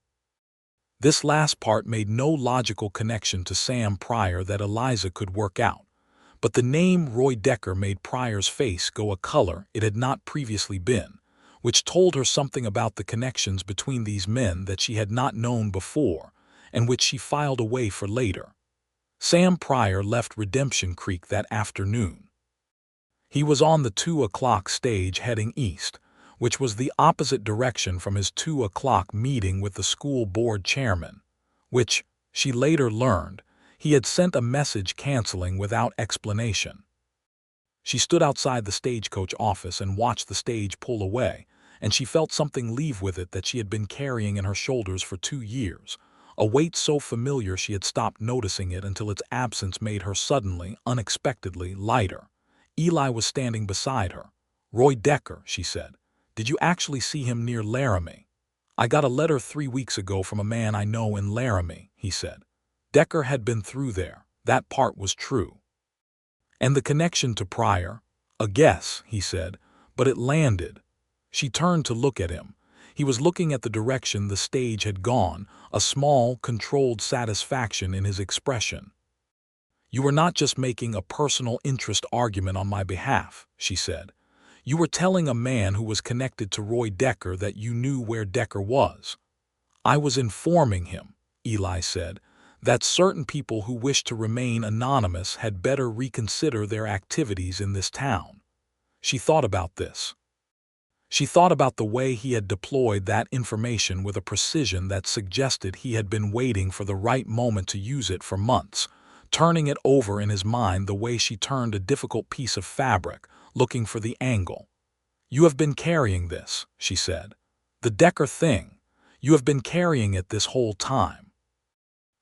This last part made no logical connection to Sam Pryor that Eliza could work out, but the name Roy Decker made Pryor's face go a color it had not previously been, which told her something about the connections between these men that she had not known before and which she filed away for later. Sam Pryor left Redemption Creek that afternoon. He was on the 2 o'clock stage heading east, which was the opposite direction from his 2 o'clock meeting with the school board chairman, which, she later learned, he had sent a message canceling without explanation. She stood outside the stagecoach office and watched the stage pull away, and she felt something leave with it that she had been carrying in her shoulders for 2 years, a weight so familiar she had stopped noticing it until its absence made her suddenly, unexpectedly, lighter. Eli was standing beside her. "Roy Decker," she said. "Did you actually see him near Laramie?" "I got a letter 3 weeks ago from a man I know in Laramie," he said. Decker had been through there. That part was true. "And the connection to Pryor?" "A guess," he said, "but it landed." She turned to look at him. He was looking at the direction the stage had gone, a small, controlled satisfaction in his expression. "You were not just making a personal interest argument on my behalf," she said. "You were telling a man who was connected to Roy Decker that you knew where Decker was." "I was informing him," Eli said, "that certain people who wish to remain anonymous had better reconsider their activities in this town." She thought about this. She thought about the way he had deployed that information with a precision that suggested he had been waiting for the right moment to use it for months, turning it over in his mind the way she turned a difficult piece of fabric, looking for the angle. "You have been carrying this," she said. "The Decker thing. You have been carrying it this whole time."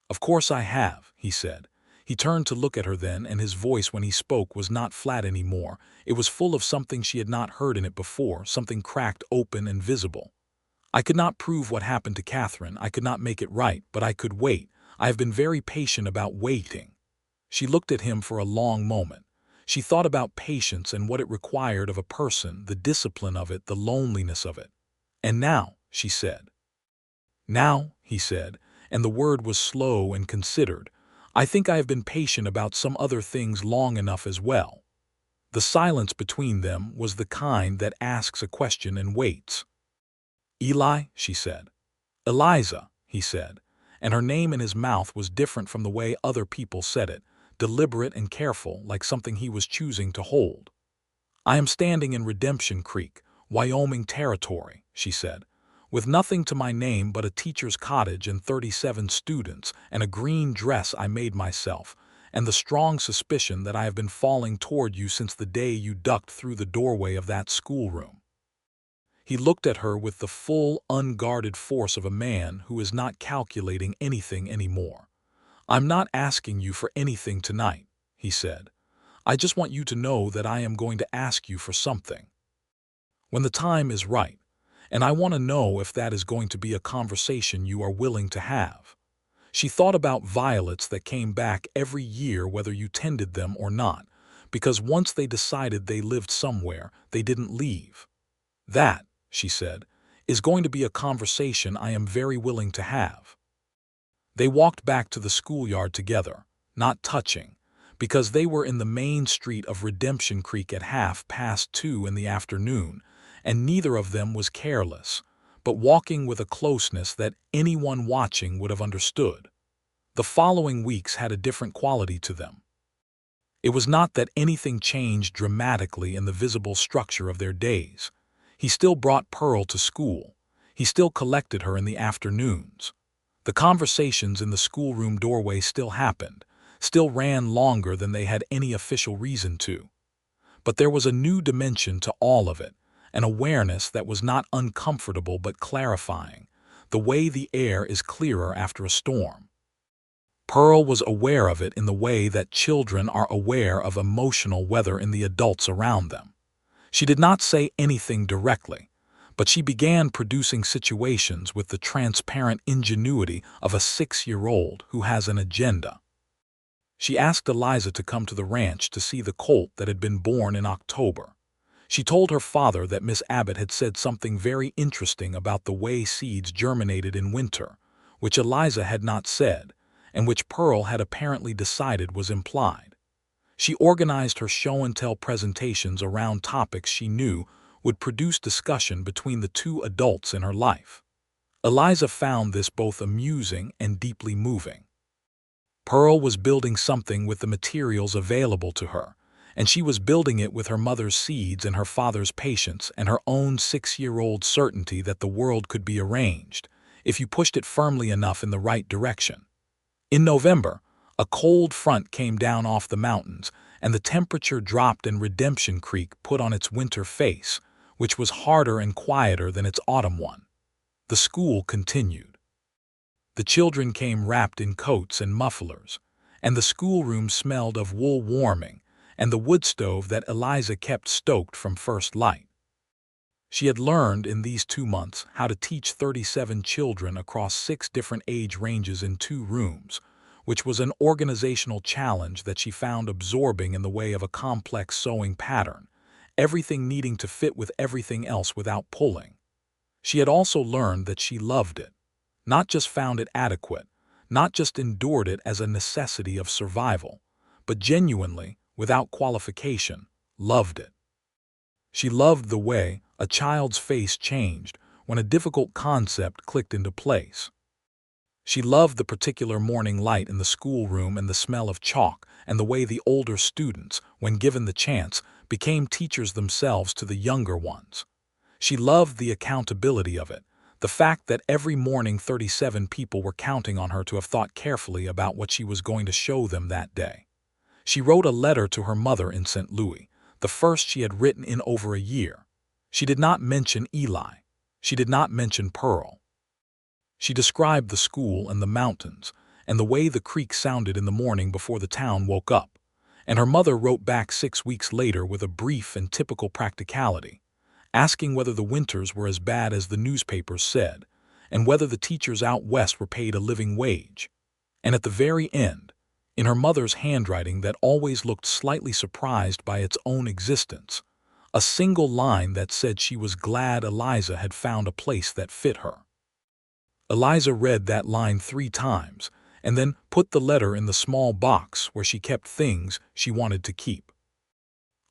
"Of course I have," he said. He turned to look at her then, and his voice when he spoke was not flat anymore. It was full of something she had not heard in it before, something cracked open and visible. "I could not prove what happened to Catherine. I could not make it right, but I could wait. I have been very patient about waiting." She looked at him for a long moment. She thought about patience and what it required of a person, the discipline of it, the loneliness of it. "And now," she said. "Now," he said, and the word was slow and considered, "I think I have been patient about some other things long enough as well." The silence between them was the kind that asks a question and waits. "Eli," she said. "Eliza," he said, and her name in his mouth was different from the way other people said it, deliberate and careful, like something he was choosing to hold. "I am standing in Redemption Creek, Wyoming Territory," she said, "with nothing to my name but a teacher's cottage and 37 students and a green dress I made myself, and the strong suspicion that I have been falling toward you since the day you ducked through the doorway of that schoolroom." He looked at her with the full, unguarded force of a man who is not calculating anything anymore. "I'm not asking you for anything tonight," he said. "I just want you to know that I am going to ask you for something when the time is right, and I want to know if that is going to be a conversation you are willing to have." She thought about violets that came back every year whether you tended them or not, because once they decided they lived somewhere, they didn't leave. "That," she said, "is going to be a conversation I am very willing to have." They walked back to the schoolyard together, not touching, because they were in the main street of Redemption Creek at 2:30 in the afternoon, and neither of them was careless, but walking with a closeness that anyone watching would have understood. The following weeks had a different quality to them. It was not that anything changed dramatically in the visible structure of their days. He still brought Pearl to school. He still collected her in the afternoons. The conversations in the schoolroom doorway still happened, still ran longer than they had any official reason to. But there was a new dimension to all of it, an awareness that was not uncomfortable but clarifying, the way the air is clearer after a storm. Pearl was aware of it in the way that children are aware of emotional weather in the adults around them. She did not say anything directly, but she began producing situations with the transparent ingenuity of a 6-year-old who has an agenda. She asked Eliza to come to the ranch to see the colt that had been born in October. She told her father that Miss Abbott had said something very interesting about the way seeds germinated in winter, which Eliza had not said, and which Pearl had apparently decided was implied. She organized her show-and-tell presentations around topics she knew would produce discussion between the two adults in her life. Eliza found this both amusing and deeply moving. Pearl was building something with the materials available to her, and she was building it with her mother's seeds and her father's patience and her own 6-year-old certainty that the world could be arranged if you pushed it firmly enough in the right direction. In November, a cold front came down off the mountains, and the temperature dropped and Redemption Creek put on its winter face, which was harder and quieter than its autumn one. The school continued. The children came wrapped in coats and mufflers, and the schoolroom smelled of wool warming and the wood stove that Eliza kept stoked from first light. She had learned in these 2 months how to teach 37 children across 6 different age ranges in 2 rooms, which was an organizational challenge that she found absorbing in the way of a complex sewing pattern, everything needing to fit with everything else without pulling. She had also learned that she loved it, not just found it adequate, not just endured it as a necessity of survival, but genuinely, without qualification, loved it. She loved the way a child's face changed when a difficult concept clicked into place. She loved the particular morning light in the schoolroom and the smell of chalk and the way the older students, when given the chance, became teachers themselves to the younger ones. She loved the accountability of it, the fact that every morning 37 people were counting on her to have thought carefully about what she was going to show them that day. She wrote a letter to her mother in St. Louis, the first she had written in over a year. She did not mention Eli. She did not mention Pearl. She described the school and the mountains and the way the creek sounded in the morning before the town woke up, and her mother wrote back 6 weeks later with a brief and typical practicality, asking whether the winters were as bad as the newspapers said, and whether the teachers out west were paid a living wage. And at the very end, in her mother's handwriting that always looked slightly surprised by its own existence, a single line that said she was glad Eliza had found a place that fit her. Eliza read that line 3 times and then put the letter in the small box where she kept things she wanted to keep.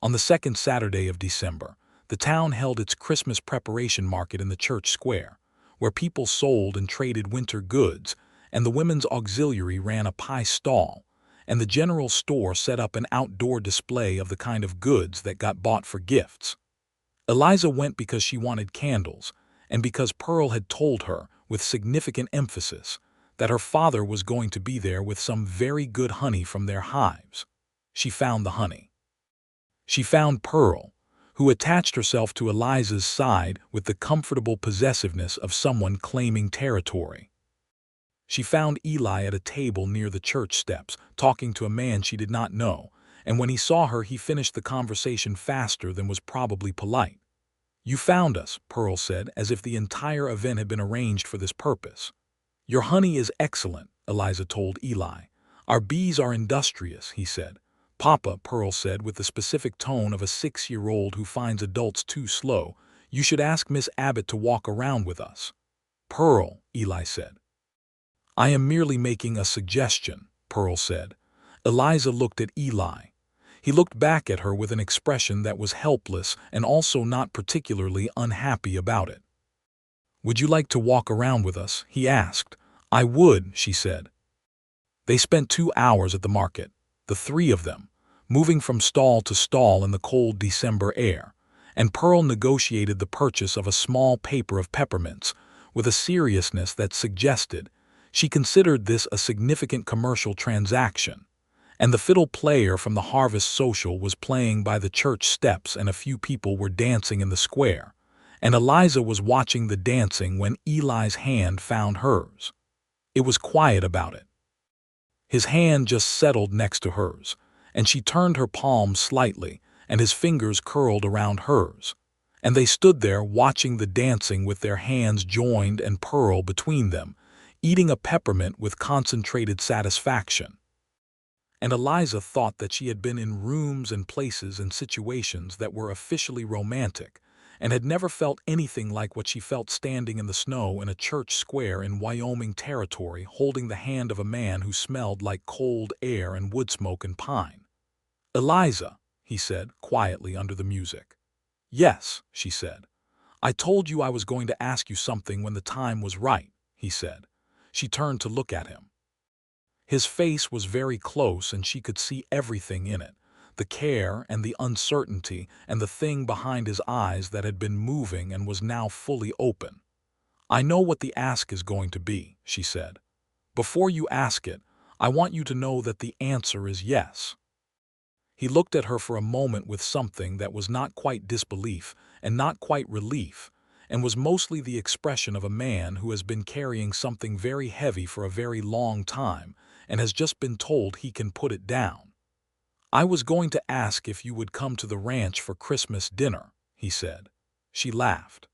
On the second Saturday of December, the town held its Christmas preparation market in the church square, where people sold and traded winter goods, and the women's auxiliary ran a pie stall, and the general store set up an outdoor display of the kind of goods that got bought for gifts. Eliza went because she wanted candles, and because Pearl had told her, with significant emphasis, that her father was going to be there with some very good honey from their hives. She found the honey. She found Pearl, who attached herself to Eliza's side with the comfortable possessiveness of someone claiming territory. She found Eli at a table near the church steps, talking to a man she did not know, and when he saw her he finished the conversation faster than was probably polite. "You found us," Pearl said, as if the entire event had been arranged for this purpose. "Your honey is excellent," Eliza told Eli. "Our bees are industrious," he said. "Papa," Pearl said with the specific tone of a 6-year-old who finds adults too slow, "you should ask Miss Abbott to walk around with us." "Pearl," Eli said. "I am merely making a suggestion," Pearl said. Eliza looked at Eli. He looked back at her with an expression that was helpless and also not particularly unhappy about it. "Would you like to walk around with us?" he asked. "I would," she said. They spent 2 hours at the market, the 3 of them, moving from stall to stall in the cold December air, and Pearl negotiated the purchase of a small paper of peppermints with a seriousness that suggested she considered this a significant commercial transaction, and the fiddle player from the Harvest Social was playing by the church steps and a few people were dancing in the square, and Eliza was watching the dancing when Eli's hand found hers. It was quiet about it. His hand just settled next to hers, and she turned her palm slightly, and his fingers curled around hers, and they stood there watching the dancing with their hands joined and Pearl between them, eating a peppermint with concentrated satisfaction. And Eliza thought that she had been in rooms and places and situations that were officially romantic, and had never felt anything like what she felt standing in the snow in a church square in Wyoming Territory, holding the hand of a man who smelled like cold air and wood smoke and pine. "Eliza," he said, quietly under the music. "Yes," she said. "I told you I was going to ask you something when the time was right," he said. She turned to look at him. His face was very close and she could see everything in it, the care and the uncertainty and the thing behind his eyes that had been moving and was now fully open. "I know what the ask is going to be," she said. "Before you ask it, I want you to know that the answer is yes." He looked at her for a moment with something that was not quite disbelief and not quite relief, and was mostly the expression of a man who has been carrying something very heavy for a very long time and has just been told he can put it down. "I was going to ask if you would come to the ranch for Christmas dinner," he said. She laughed.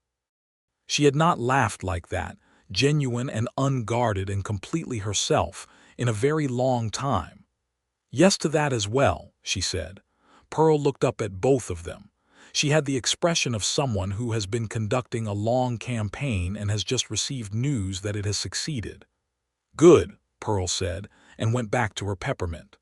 She had not laughed like that, genuine and unguarded and completely herself, in a very long time. "Yes to that as well," she said. Pearl looked up at both of them. She had the expression of someone who has been conducting a long campaign and has just received news that it has succeeded. "Good," Pearl said, and went back to her peppermint.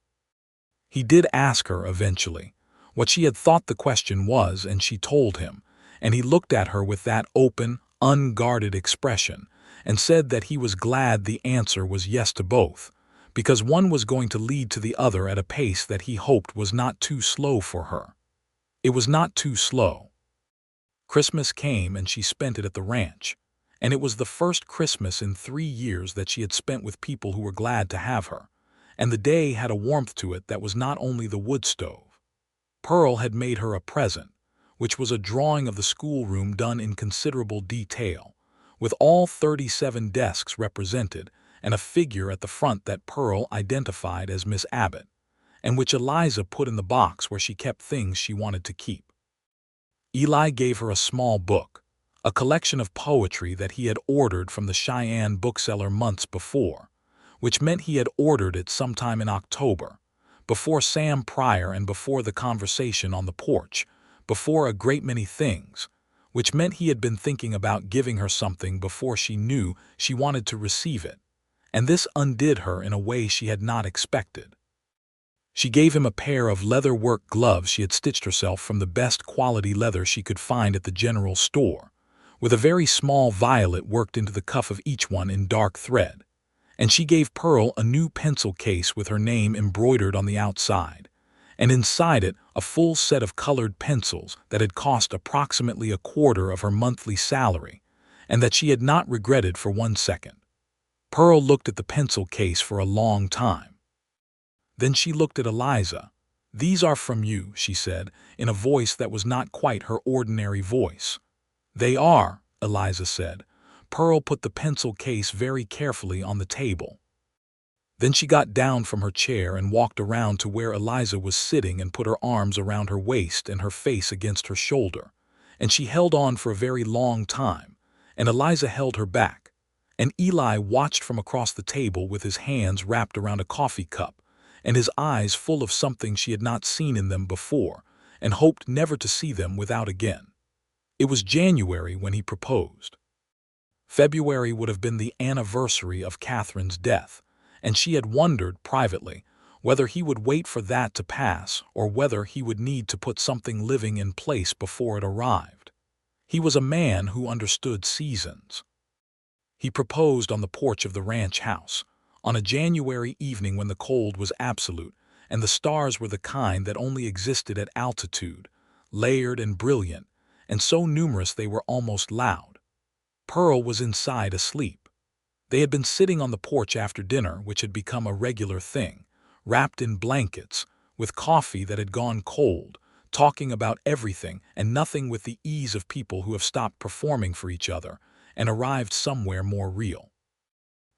He did ask her eventually what she had thought the question was, and she told him, and he looked at her with that open, unguarded expression and said that he was glad the answer was yes to both, because one was going to lead to the other at a pace that he hoped was not too slow for her. It was not too slow. Christmas came and she spent it at the ranch, and it was the first Christmas in 3 years that she had spent with people who were glad to have her, and the day had a warmth to it that was not only the wood stove. Pearl had made her a present, which was a drawing of the schoolroom done in considerable detail, with all 37 desks represented, and a figure at the front that Pearl identified as Miss Abbott, and which Eliza put in the box where she kept things she wanted to keep. Eli gave her a small book, a collection of poetry that he had ordered from the Cheyenne bookseller months before, which meant he had ordered it sometime in October, before Sam Pryor and before the conversation on the porch, before a great many things, which meant he had been thinking about giving her something before she knew she wanted to receive it, and this undid her in a way she had not expected. She gave him a pair of leather work gloves she had stitched herself from the best quality leather she could find at the general store, with a very small violet worked into the cuff of each one in dark thread, and she gave Pearl a new pencil case with her name embroidered on the outside, and inside it a full set of colored pencils that had cost approximately a quarter of her monthly salary, and that she had not regretted for 1 second. Pearl looked at the pencil case for a long time. Then she looked at Eliza. "These are from you," she said, in a voice that was not quite her ordinary voice. "They are," Eliza said. Pearl put the pencil case very carefully on the table. Then she got down from her chair and walked around to where Eliza was sitting and put her arms around her waist and her face against her shoulder, and she held on for a very long time, and Eliza held her back, and Eli watched from across the table with his hands wrapped around a coffee cup, and his eyes full of something she had not seen in them before, and hoped never to see them without again. It was January when he proposed. February would have been the anniversary of Catherine's death, and she had wondered, privately, whether he would wait for that to pass or whether he would need to put something living in place before it arrived. He was a man who understood seasons. He proposed on the porch of the ranch house, on a January evening when the cold was absolute, and the stars were the kind that only existed at altitude, layered and brilliant, and so numerous they were almost loud. Pearl was inside asleep. They had been sitting on the porch after dinner, which had become a regular thing, wrapped in blankets, with coffee that had gone cold, talking about everything and nothing with the ease of people who have stopped performing for each other and arrived somewhere more real.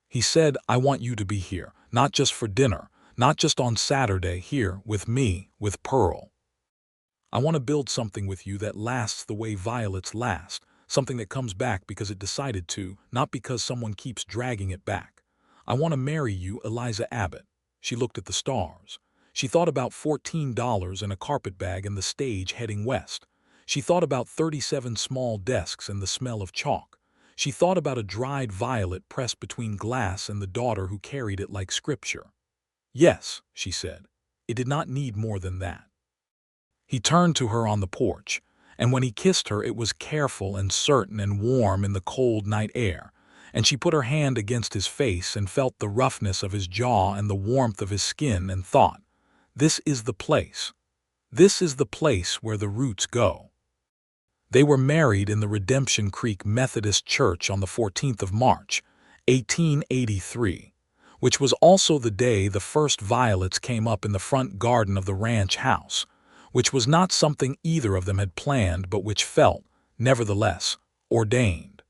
He said, "I want you to be here, not just for dinner, not just on Saturday, here with me, with Pearl. I want to build something with you that lasts the way violets last, something that comes back because it decided to, not because someone keeps dragging it back. I want to marry you, Eliza Abbott." She looked at the stars. She thought about $14 and a carpetbag and the stage heading west. She thought about 37 small desks and the smell of chalk. She thought about a dried violet pressed between glass and the daughter who carried it like scripture. Yes, she said, it did not need more than that. He turned to her on the porch, and when he kissed her it was careful and certain and warm in the cold night air, and she put her hand against his face and felt the roughness of his jaw and the warmth of his skin and thought, this is the place. This is the place where the roots go. They were married in the Redemption Creek Methodist Church on the 14th of March, 1883, which was also the day the first violets came up in the front garden of the ranch house, which was not something either of them had planned but which felt, nevertheless, ordained.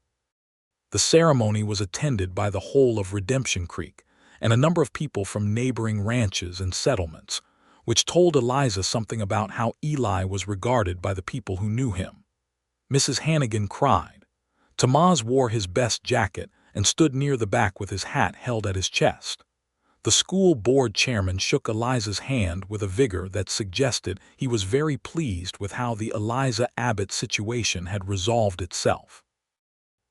The ceremony was attended by the whole of Redemption Creek and a number of people from neighboring ranches and settlements, which told Eliza something about how Eli was regarded by the people who knew him. Mrs. Hannigan cried. Tamaz wore his best jacket and stood near the back with his hat held at his chest. The school board chairman shook Eliza's hand with a vigor that suggested he was very pleased with how the Eliza Abbott situation had resolved itself.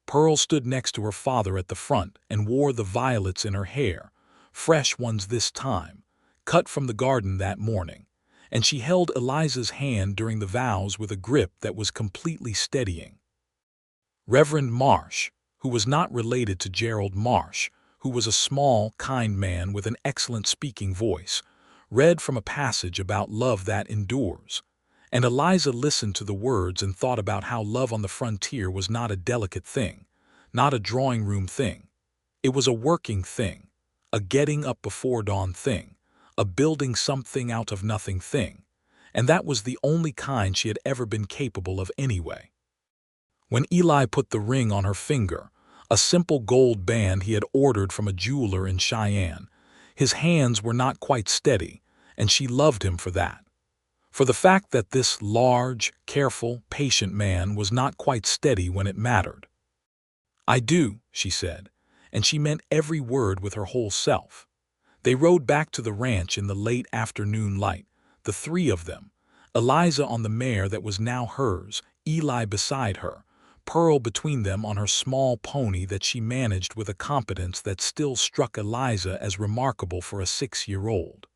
Pearl stood next to her father at the front and wore the violets in her hair, fresh ones this time, cut from the garden that morning, and she held Eliza's hand during the vows with a grip that was completely steadying. Reverend Marsh, who was not related to Gerald Marsh, who was a small, kind man with an excellent speaking voice, read from a passage about love that endures, and Eliza listened to the words and thought about how love on the frontier was not a delicate thing, not a drawing-room thing. It was a working thing, a getting up before dawn thing, a building something out of nothing thing, and that was the only kind she had ever been capable of anyway. When Eli put the ring on her finger, a simple gold band he had ordered from a jeweler in Cheyenne, his hands were not quite steady, and she loved him for that. For the fact that this large, careful, patient man was not quite steady when it mattered. I do, she said, and she meant every word with her whole self. They rode back to the ranch in the late afternoon light, the three of them, Eliza on the mare that was now hers, Eli beside her, Pearl between them on her small pony that she managed with a competence that still struck Eliza as remarkable for a 6-year-old.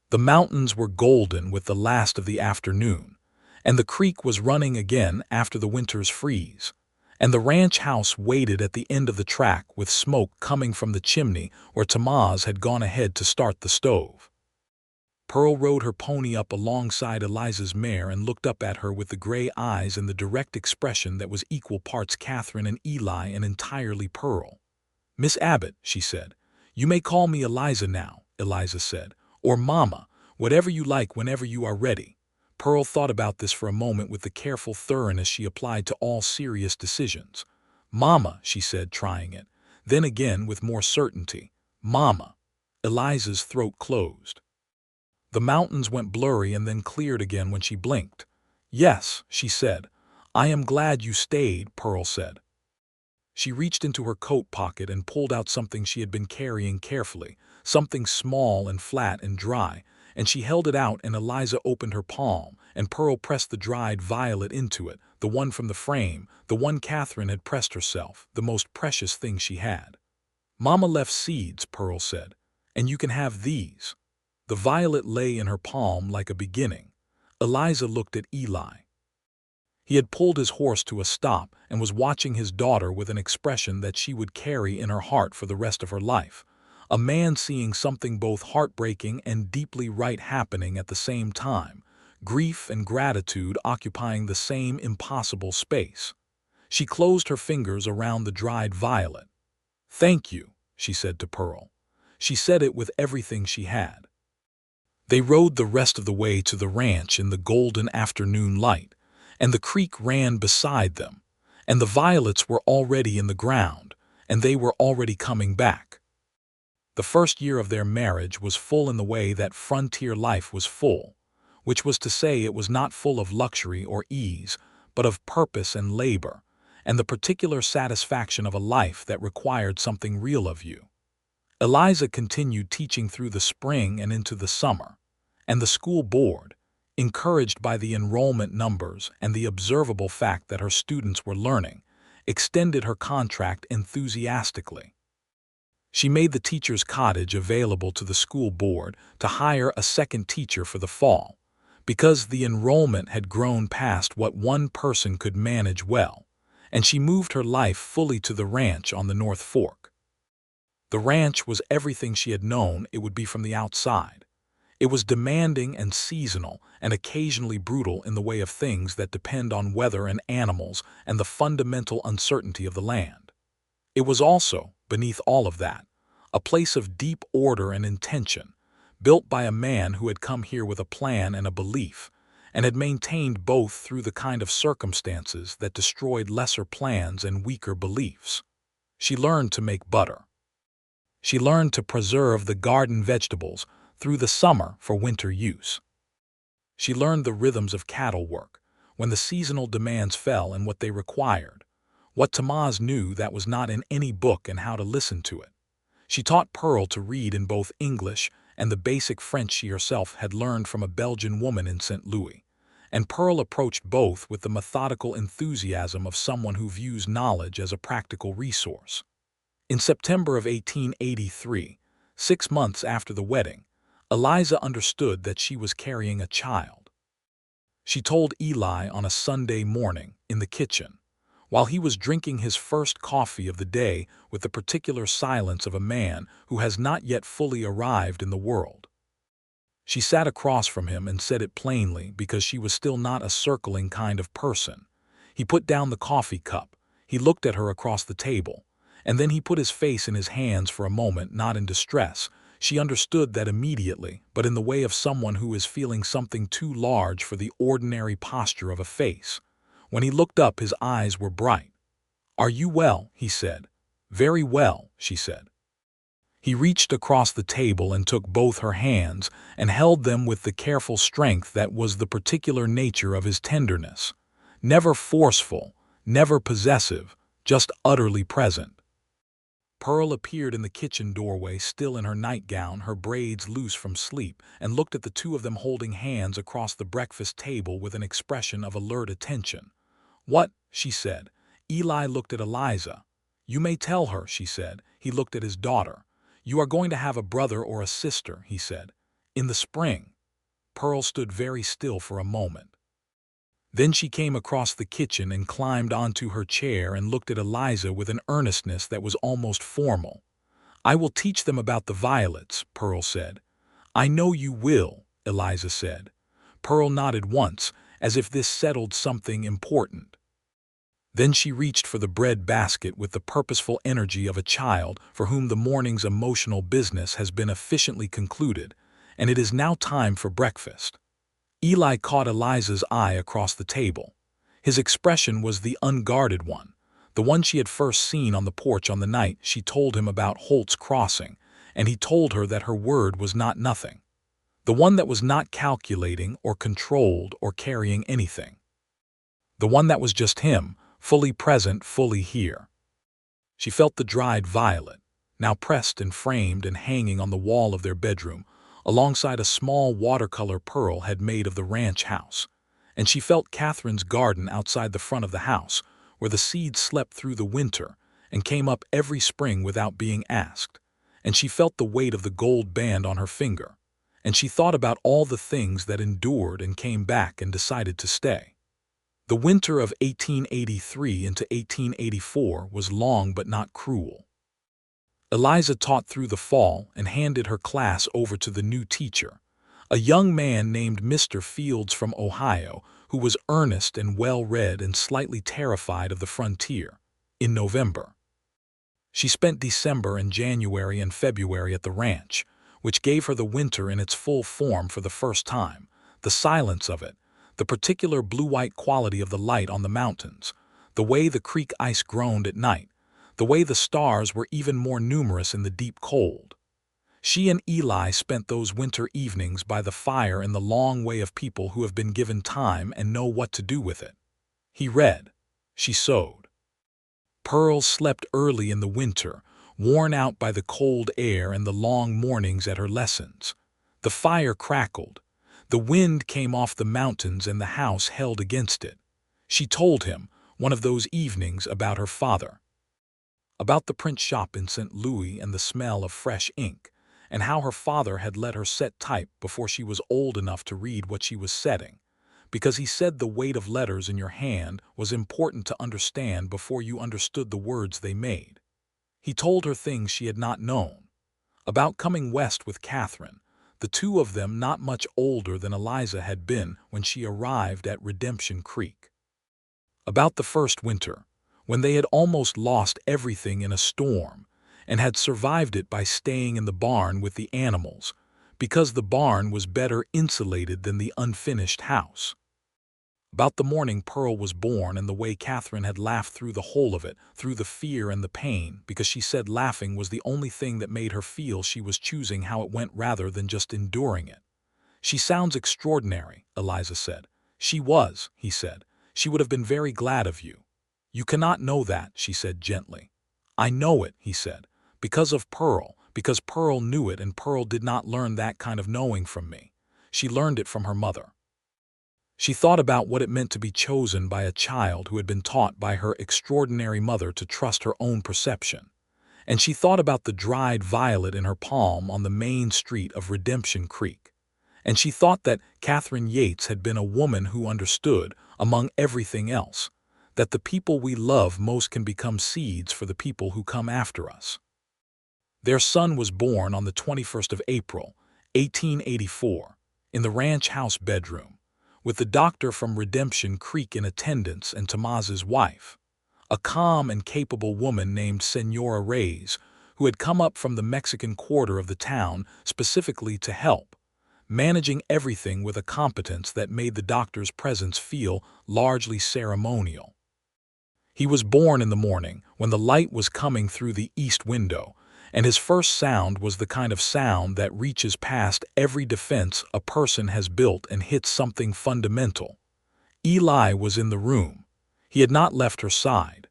The mountains were golden with the last of the afternoon, and the creek was running again after the winter's freeze, and the ranch house waited at the end of the track with smoke coming from the chimney where Tamaz had gone ahead to start the stove. Pearl rode her pony up alongside Eliza's mare and looked up at her with the gray eyes and the direct expression that was equal parts Catherine and Eli and entirely Pearl. Miss Abbott, she said. You may call me Eliza now, Eliza said, or Mama, whatever you like whenever you are ready. Pearl thought about this for a moment with the careful thoroughness she applied to all serious decisions. Mama, she said, trying it. Then again with more certainty. Mama. Eliza's throat closed. The mountains went blurry and then cleared again when she blinked. Yes, she said. I am glad you stayed, Pearl said. She reached into her coat pocket and pulled out something she had been carrying carefully, something small and flat and dry, and she held it out and Eliza opened her palm, and Pearl pressed the dried violet into it, the one from the frame, the one Catherine had pressed herself, the most precious thing she had. Mama left seeds, Pearl said, and you can have these. The violet lay in her palm like a beginning. Eliza looked at Eli. He had pulled his horse to a stop and was watching his daughter with an expression that she would carry in her heart for the rest of her life. A man seeing something both heartbreaking and deeply right happening at the same time, grief and gratitude occupying the same impossible space. She closed her fingers around the dried violet. Thank you, she said to Pearl. She said it with everything she had. They rode the rest of the way to the ranch in the golden afternoon light, and the creek ran beside them, and the violets were already in the ground, and they were already coming back. The first year of their marriage was full in the way that frontier life was full, which was to say it was not full of luxury or ease, but of purpose and labor, and the particular satisfaction of a life that required something real of you. Eliza continued teaching through the spring and into the summer, and the school board, encouraged by the enrollment numbers and the observable fact that her students were learning, extended her contract enthusiastically. She made the teacher's cottage available to the school board to hire a second teacher for the fall, because the enrollment had grown past what one person could manage well, and she moved her life fully to the ranch on the North Fork. The ranch was everything she had known it would be from the outside. It was demanding and seasonal and occasionally brutal in the way of things that depend on weather and animals and the fundamental uncertainty of the land. It was also, beneath all of that, a place of deep order and intention, built by a man who had come here with a plan and a belief, and had maintained both through the kind of circumstances that destroyed lesser plans and weaker beliefs. She learned to make butter. She learned to preserve the garden vegetables through the summer for winter use. She learned the rhythms of cattle work, when the seasonal demands fell and what they required, what Tamaz knew that was not in any book and how to listen to it. She taught Pearl to read in both English and the basic French she herself had learned from a Belgian woman in St. Louis, and Pearl approached both with the methodical enthusiasm of someone who views knowledge as a practical resource. In September of 1883, 6 months after the wedding, Eliza understood that she was carrying a child. She told Eli on a Sunday morning in the kitchen, while he was drinking his first coffee of the day with the particular silence of a man who has not yet fully arrived in the world. She sat across from him and said it plainly because she was still not a circling kind of person. He put down the coffee cup, he looked at her across the table, and then he put his face in his hands for a moment, not in distress. She understood that immediately, but in the way of someone who is feeling something too large for the ordinary posture of a face. When he looked up, his eyes were bright. "Are you well?" he said. "Very well," she said. He reached across the table and took both her hands and held them with the careful strength that was the particular nature of his tenderness. Never forceful, never possessive, just utterly present. Pearl appeared in the kitchen doorway, still in her nightgown, her braids loose from sleep, and looked at the two of them holding hands across the breakfast table with an expression of alert attention. "What?" she said. Eli looked at Eliza. "You may tell her," she said. He looked at his daughter. "You are going to have a brother or a sister," he said. "In the spring." Pearl stood very still for a moment. Then she came across the kitchen and climbed onto her chair and looked at Eliza with an earnestness that was almost formal. "I will teach them about the violets," Pearl said. "I know you will," Eliza said. Pearl nodded once, as if this settled something important. Then she reached for the bread basket with the purposeful energy of a child for whom the morning's emotional business has been efficiently concluded, and it is now time for breakfast. Eli caught Eliza's eye across the table. His expression was the unguarded one, the one she had first seen on the porch on the night she told him about Holt's Crossing, and he told her that her word was not nothing. The one that was not calculating or controlled or carrying anything. The one that was just him, fully present, fully here. She felt the dried violet, now pressed and framed and hanging on the wall of their bedroom, alongside a small watercolor Pearl had made of the ranch house, and she felt Catherine's garden outside the front of the house, where the seeds slept through the winter and came up every spring without being asked, and she felt the weight of the gold band on her finger, and she thought about all the things that endured and came back and decided to stay. The winter of 1883 into 1884 was long but not cruel. Eliza taught through the fall and handed her class over to the new teacher, a young man named Mr. Fields from Ohio, who was earnest and well-read and slightly terrified of the frontier, in November. She spent December and January and February at the ranch, which gave her the winter in its full form for the first time, the silence of it, the particular blue-white quality of the light on the mountains, the way the creek ice groaned at night, the way the stars were even more numerous in the deep cold. She and Eli spent those winter evenings by the fire in the long way of people who have been given time and know what to do with it. He read. She sewed. Pearl slept early in the winter, worn out by the cold air and the long mornings at her lessons. The fire crackled. The wind came off the mountains and the house held against it. She told him, one of those evenings, about her father, about the print shop in St. Louis and the smell of fresh ink, and how her father had let her set type before she was old enough to read what she was setting, because he said the weight of letters in your hand was important to understand before you understood the words they made. He told her things she had not known, about coming west with Catherine, the two of them not much older than Eliza had been when she arrived at Redemption Creek. About the first winter, when they had almost lost everything in a storm and had survived it by staying in the barn with the animals, because the barn was better insulated than the unfinished house. About the morning Pearl was born and the way Catherine had laughed through the whole of it, through the fear and the pain, because she said laughing was the only thing that made her feel she was choosing how it went rather than just enduring it. "She sounds extraordinary," Eliza said. "She was," he said. "She would have been very glad of you." "You cannot know that," she said gently. "I know it," he said, "because of Pearl, because Pearl knew it, and Pearl did not learn that kind of knowing from me. She learned it from her mother." She thought about what it meant to be chosen by a child who had been taught by her extraordinary mother to trust her own perception. And she thought about the dried violet in her palm on the main street of Redemption Creek. And she thought that Catherine Yates had been a woman who understood, among everything else, that the people we love most can become seeds for the people who come after us. Their son was born on the 21st of April, 1884, in the ranch house bedroom, with the doctor from Redemption Creek in attendance and Tomaz's wife, a calm and capable woman named Senora Reyes, who had come up from the Mexican quarter of the town specifically to help, managing everything with a competence that made the doctor's presence feel largely ceremonial. He was born in the morning when the light was coming through the east window, and his first sound was the kind of sound that reaches past every defense a person has built and hits something fundamental. Eli was in the room. He had not left her side.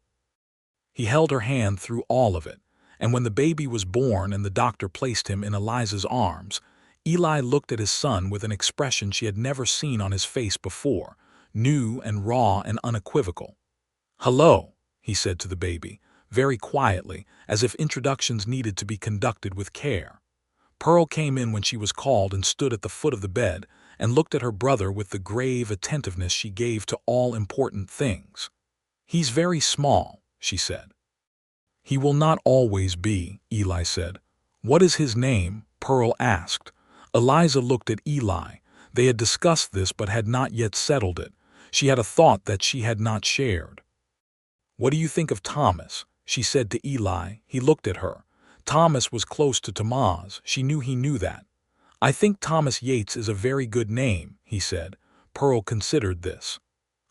He held her hand through all of it, and when the baby was born and the doctor placed him in Eliza's arms, Eli looked at his son with an expression she had never seen on his face before, new and raw and unequivocal. "Hello," he said to the baby, very quietly, as if introductions needed to be conducted with care. Pearl came in when she was called and stood at the foot of the bed and looked at her brother with the grave attentiveness she gave to all important things. "He's very small," she said. "He will not always be," Eli said. "What is his name?" Pearl asked. Eliza looked at Eli. They had discussed this but had not yet settled it. She had a thought that she had not shared. "What do you think of Thomas?" she said to Eli. He looked at her. Thomas was close to Tomaz. She knew he knew that. "I think Thomas Yates is a very good name," he said. Pearl considered this.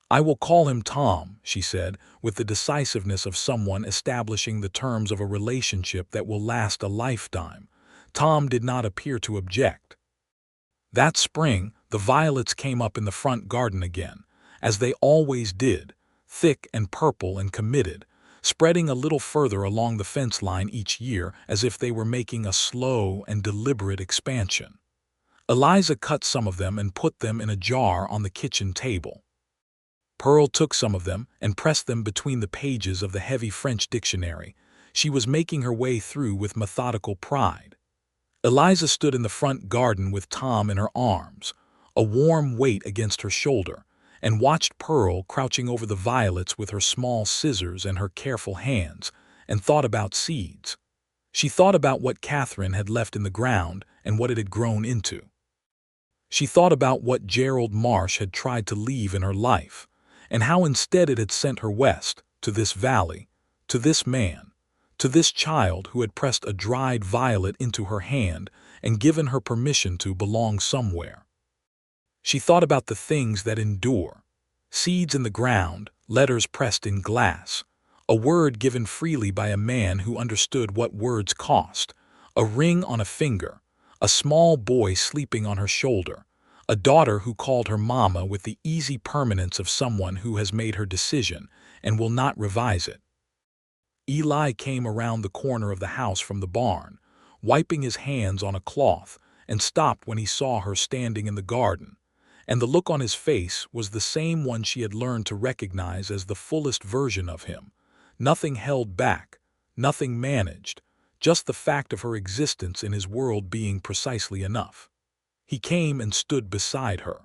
"I will call him Tom," she said, with the decisiveness of someone establishing the terms of a relationship that will last a lifetime. Tom did not appear to object. That spring, the violets came up in the front garden again, as they always did, thick and purple and committed, spreading a little further along the fence line each year as if they were making a slow and deliberate expansion. Eliza cut some of them and put them in a jar on the kitchen table. Pearl took some of them and pressed them between the pages of the heavy French dictionary. She was making her way through with methodical pride. Eliza stood in the front garden with Tom in her arms, a warm weight against her shoulder, and watched Pearl crouching over the violets with her small scissors and her careful hands, and thought about seeds. She thought about what Catherine had left in the ground and what it had grown into. She thought about what Gerald Marsh had tried to leave in her life, and how instead it had sent her west, to this valley, to this man, to this child who had pressed a dried violet into her hand and given her permission to belong somewhere. She thought about the things that endure, seeds in the ground, letters pressed in glass, a word given freely by a man who understood what words cost, a ring on a finger, a small boy sleeping on her shoulder, a daughter who called her mama with the easy permanence of someone who has made her decision and will not revise it. Eli came around the corner of the house from the barn, wiping his hands on a cloth, and stopped when he saw her standing in the garden, and the look on his face was the same one she had learned to recognize as the fullest version of him. Nothing held back, nothing managed, just the fact of her existence in his world being precisely enough. He came and stood beside her.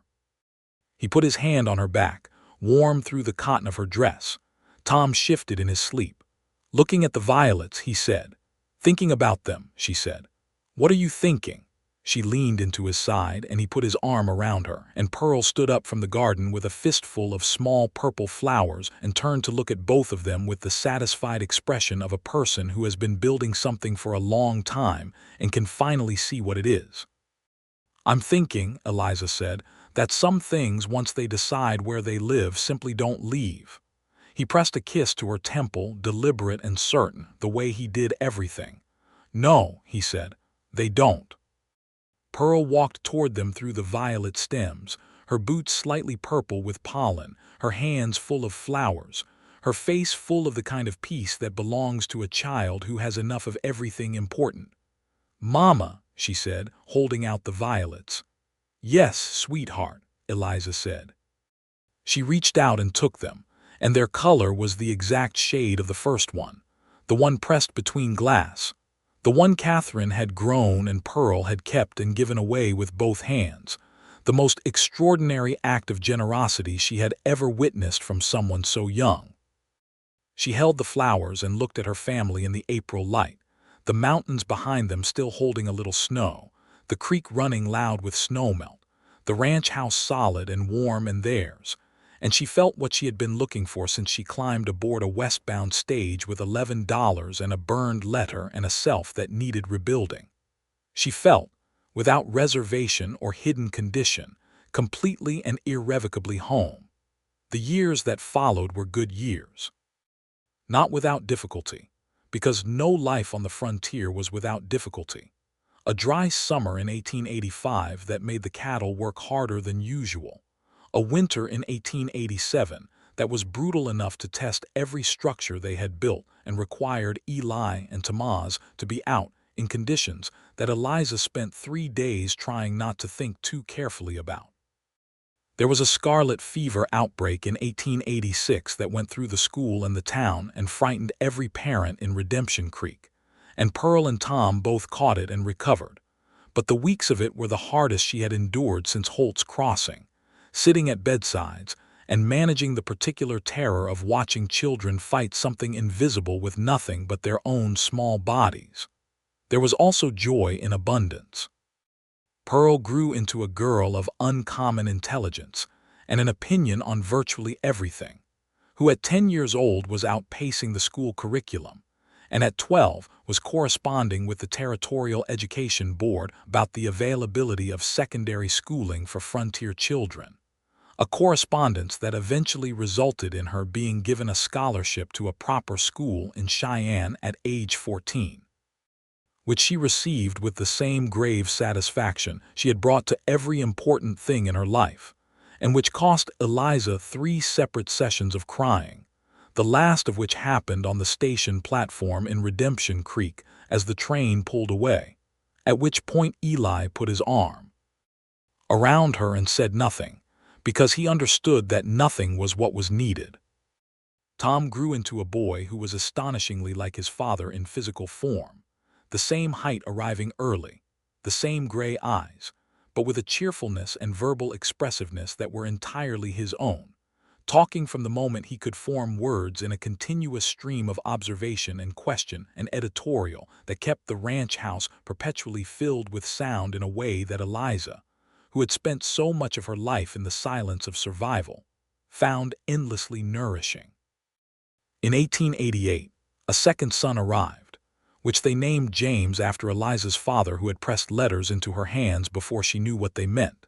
He put his hand on her back, warm through the cotton of her dress. Tom shifted in his sleep. Looking at the violets, he said. Thinking about them, she said. What are you thinking? She leaned into his side, and he put his arm around her, and Pearl stood up from the garden with a fistful of small purple flowers and turned to look at both of them with the satisfied expression of a person who has been building something for a long time and can finally see what it is. I'm thinking, Eliza said, that some things, once they decide where they live, simply don't leave. He pressed a kiss to her temple, deliberate and certain, the way he did everything. No, he said, they don't. Pearl walked toward them through the violet stems, her boots slightly purple with pollen, her hands full of flowers, her face full of the kind of peace that belongs to a child who has enough of everything important. Mama, she said, holding out the violets. Yes, sweetheart, Eliza said. She reached out and took them, and their color was the exact shade of the first one, the one pressed between glass. The one Catherine had grown and Pearl had kept and given away with both hands, the most extraordinary act of generosity she had ever witnessed from someone so young. She held the flowers and looked at her family in the April light, the mountains behind them still holding a little snow, the creek running loud with snowmelt, the ranch house solid and warm in theirs, and she felt what she had been looking for since she climbed aboard a westbound stage with $11 and a burned letter and a self that needed rebuilding. She felt, without reservation or hidden condition, completely and irrevocably home. The years that followed were good years. Not without difficulty, because no life on the frontier was without difficulty. A dry summer in 1885 that made the cattle work harder than usual. A winter in 1887 that was brutal enough to test every structure they had built and required Eli and Tamaz to be out in conditions that Eliza spent 3 days trying not to think too carefully about. There was a scarlet fever outbreak in 1886 that went through the school and the town and frightened every parent in Redemption Creek, and Pearl and Tom both caught it and recovered. But the weeks of it were the hardest she had endured since Holt's Crossing, sitting at bedsides and managing the particular terror of watching children fight something invisible with nothing but their own small bodies. There was also joy in abundance. Pearl grew into a girl of uncommon intelligence and an opinion on virtually everything, who at 10 years old was outpacing the school curriculum, and at 12 was corresponding with the Territorial Education Board about the availability of secondary schooling for frontier children. A correspondence that eventually resulted in her being given a scholarship to a proper school in Cheyenne at age 14, which she received with the same grave satisfaction she had brought to every important thing in her life, and which cost Eliza 3 separate sessions of crying, the last of which happened on the station platform in Redemption Creek as the train pulled away, at which point Eli put his arm around her and said nothing, because he understood that nothing was what was needed. Tom grew into a boy who was astonishingly like his father in physical form, the same height arriving early, the same gray eyes, but with a cheerfulness and verbal expressiveness that were entirely his own, talking from the moment he could form words in a continuous stream of observation and question and editorial that kept the ranch house perpetually filled with sound in a way that Eliza, who had spent so much of her life in the silence of survival, found endlessly nourishing. In 1888, a second son arrived, which they named James after Eliza's father, who had pressed letters into her hands before she knew what they meant.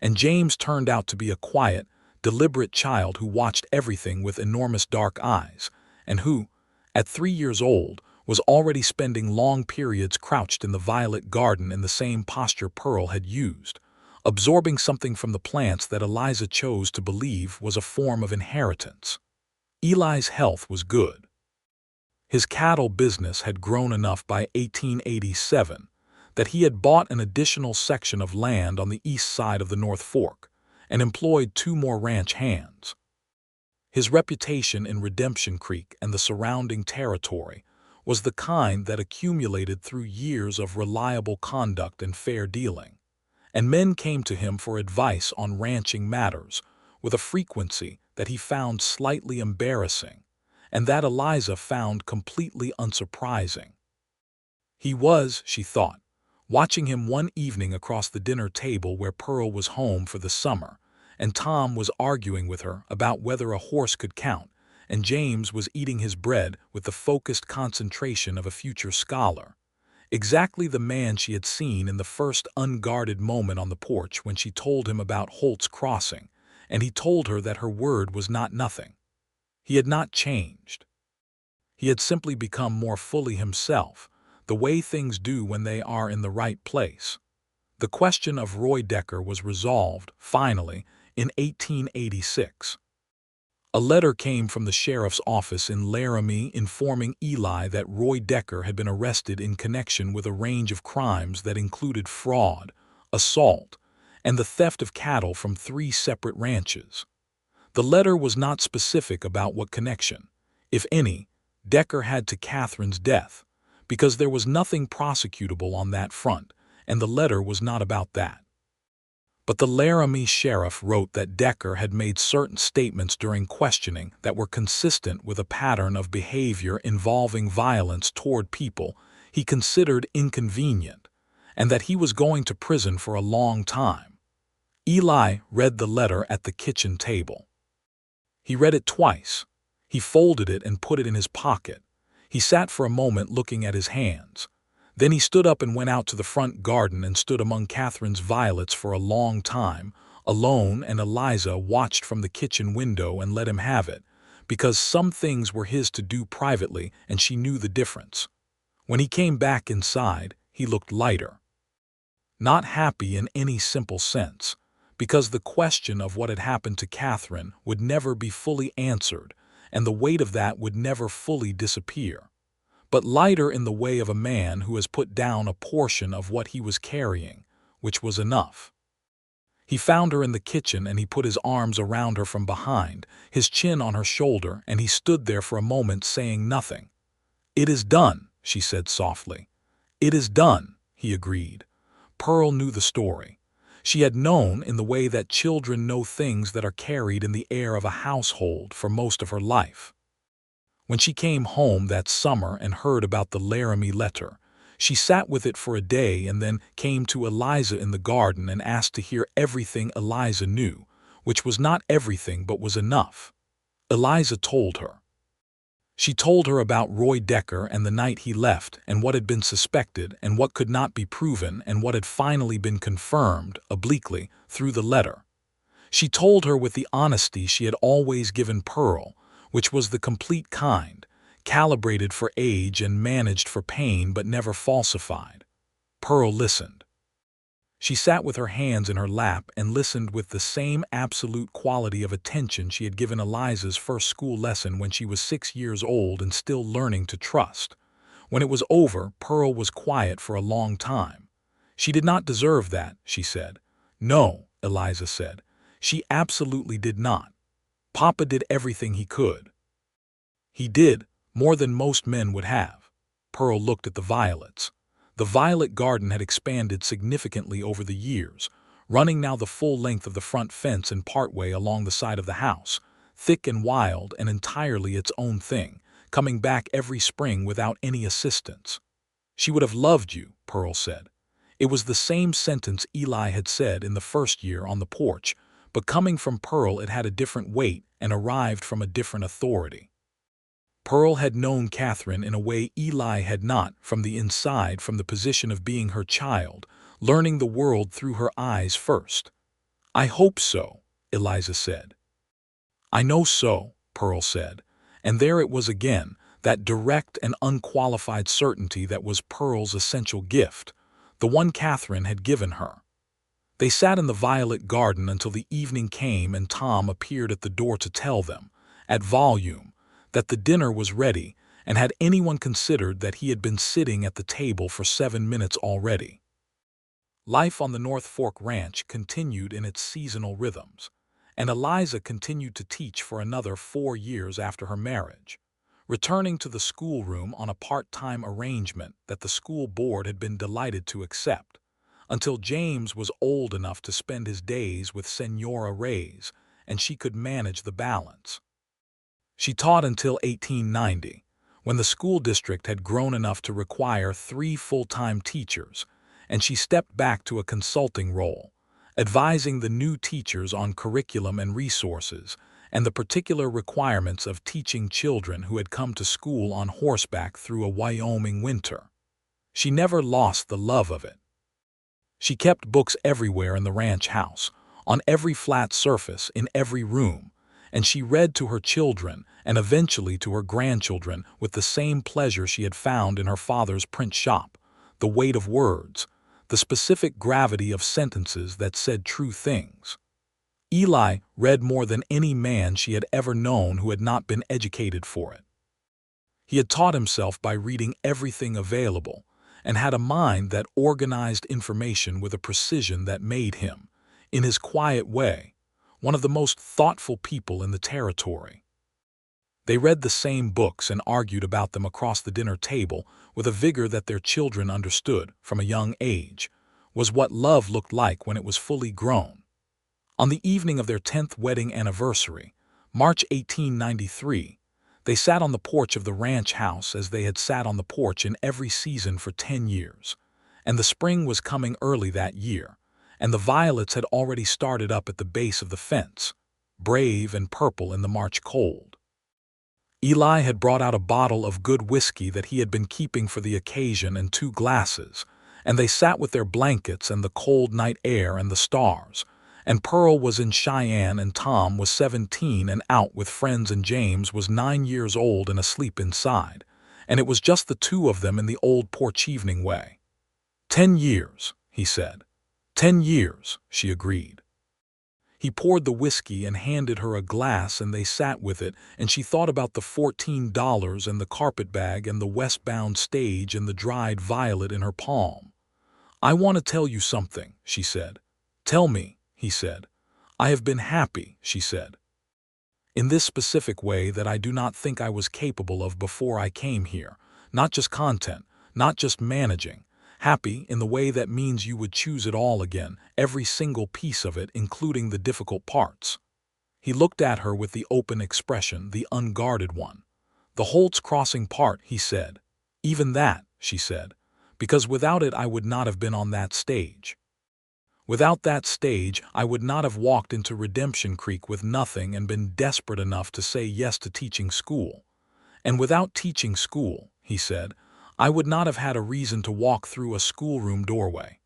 And James turned out to be a quiet, deliberate child who watched everything with enormous dark eyes, and who, at 3 years old, was already spending long periods crouched in the violet garden in the same posture Pearl had used, absorbing something from the plants that Eliza chose to believe was a form of inheritance. Eli's health was good. His cattle business had grown enough by 1887 that he had bought an additional section of land on the east side of the North Fork, and employed 2 more ranch hands. His reputation in Redemption Creek and the surrounding territory was the kind that accumulated through years of reliable conduct and fair dealing, and men came to him for advice on ranching matters with a frequency that he found slightly embarrassing, and that Eliza found completely unsurprising. He was, she thought, watching him one evening across the dinner table where Pearl was home for the summer, and Tom was arguing with her about whether a horse could count, and James was eating his bread with the focused concentration of a future scholar. Exactly the man she had seen in the first unguarded moment on the porch when she told him about Holt's Crossing, and he told her that her word was not nothing. He had not changed. He had simply become more fully himself, the way things do when they are in the right place. The question of Roy Decker was resolved, finally, in 1886. A letter came from the sheriff's office in Laramie informing Eli that Roy Decker had been arrested in connection with a range of crimes that included fraud, assault, and the theft of cattle from 3 separate ranches. The letter was not specific about what connection, if any, Decker had to Catherine's death, because there was nothing prosecutable on that front, and the letter was not about that. But the Laramie sheriff wrote that Decker had made certain statements during questioning that were consistent with a pattern of behavior involving violence toward people he considered inconvenient, and that he was going to prison for a long time. Eli read the letter at the kitchen table. He read it twice. He folded it and put it in his pocket. He sat for a moment looking at his hands. Then he stood up and went out to the front garden and stood among Catherine's violets for a long time, alone, and Eliza watched from the kitchen window and let him have it, because some things were his to do privately and she knew the difference. When he came back inside, he looked lighter. Not happy in any simple sense, because the question of what had happened to Catherine would never be fully answered, and the weight of that would never fully disappear, but lighter in the way of a man who has put down a portion of what he was carrying, which was enough. He found her in the kitchen and he put his arms around her from behind, his chin on her shoulder, and he stood there for a moment saying nothing. "It is done," she said softly. "It is done," he agreed. Pearl knew the story. She had known in the way that children know things that are carried in the air of a household for most of her life. When she came home that summer and heard about the Laramie letter, she sat with it for a day and then came to Eliza in the garden and asked to hear everything Eliza knew, which was not everything but was enough. Eliza told her. She told her about Roy Decker and the night he left and what had been suspected and what could not be proven and what had finally been confirmed, obliquely, through the letter. She told her with the honesty she had always given Pearl, which was the complete kind, calibrated for age and managed for pain but never falsified. Pearl listened. She sat with her hands in her lap and listened with the same absolute quality of attention she had given Eliza's first school lesson when she was 6 years old and still learning to trust. When it was over, Pearl was quiet for a long time. She did not deserve that, she said. No, Eliza said. She absolutely did not. Papa did everything he could. He did, more than most men would have. Pearl looked at the violets. The violet garden had expanded significantly over the years, running now the full length of the front fence and partway along the side of the house, thick and wild and entirely its own thing, coming back every spring without any assistance. She would have loved you, Pearl said. It was the same sentence Eli had said in the first year on the porch, but coming from Pearl it had a different weight and arrived from a different authority. Pearl had known Catherine in a way Eli had not, from the inside, from the position of being her child, learning the world through her eyes first. I hope so, Eliza said. I know so, Pearl said, and there it was again, that direct and unqualified certainty that was Pearl's essential gift, the one Catherine had given her. They sat in the violet garden until the evening came and Tom appeared at the door to tell them, at volume, that the dinner was ready, and had anyone considered that he had been sitting at the table for 7 minutes already. Life on the North Fork Ranch continued in its seasonal rhythms, and Eliza continued to teach for another 4 years after her marriage, returning to the schoolroom on a part-time arrangement that the school board had been delighted to accept, until James was old enough to spend his days with Senora Reyes, and she could manage the balance. She taught until 1890, when the school district had grown enough to require 3 full-time teachers, and she stepped back to a consulting role, advising the new teachers on curriculum and resources, and the particular requirements of teaching children who had come to school on horseback through a Wyoming winter. She never lost the love of it. She kept books everywhere in the ranch house, on every flat surface, in every room, and she read to her children and eventually to her grandchildren with the same pleasure she had found in her father's print shop, the weight of words, the specific gravity of sentences that said true things. Eli read more than any man she had ever known who had not been educated for it. He had taught himself by reading everything available, and had a mind that organized information with a precision that made him, in his quiet way, one of the most thoughtful people in the territory. They read the same books and argued about them across the dinner table with a vigor that their children understood, from a young age, was what love looked like when it was fully grown. On the evening of their 10th wedding anniversary, March 1893, they sat on the porch of the ranch house as they had sat on the porch in every season for 10 years, and the spring was coming early that year, and the violets had already started up at the base of the fence, brave and purple in the March cold. Eli had brought out a bottle of good whiskey that he had been keeping for the occasion and 2 glasses, and they sat with their blankets and the cold night air and the stars, and Pearl was in Cheyenne and Tom was 17 and out with friends and James was 9 years old and asleep inside, and it was just the 2 of them in the old porch evening way. 10 years, he said. 10 years, she agreed. He poured the whiskey and handed her a glass, and they sat with it, and she thought about the $14 and the carpetbag and the westbound stage and the dried violet in her palm. "I want to tell you something," she said. "Tell me," he said. "I have been happy," she said. "In this specific way that I do not think I was capable of before I came here. Not just content, not just managing. Happy in the way that means you would choose it all again, every single piece of it, including the difficult parts." He looked at her with the open expression, the unguarded one. "The Holtz Crossing part," he said. "Even that," she said, "because without it I would not have been on that stage. Without that stage, I would not have walked into Redemption Creek with nothing and been desperate enough to say yes to teaching school. And without teaching school," he said, "I would not have had a reason to walk through a schoolroom doorway."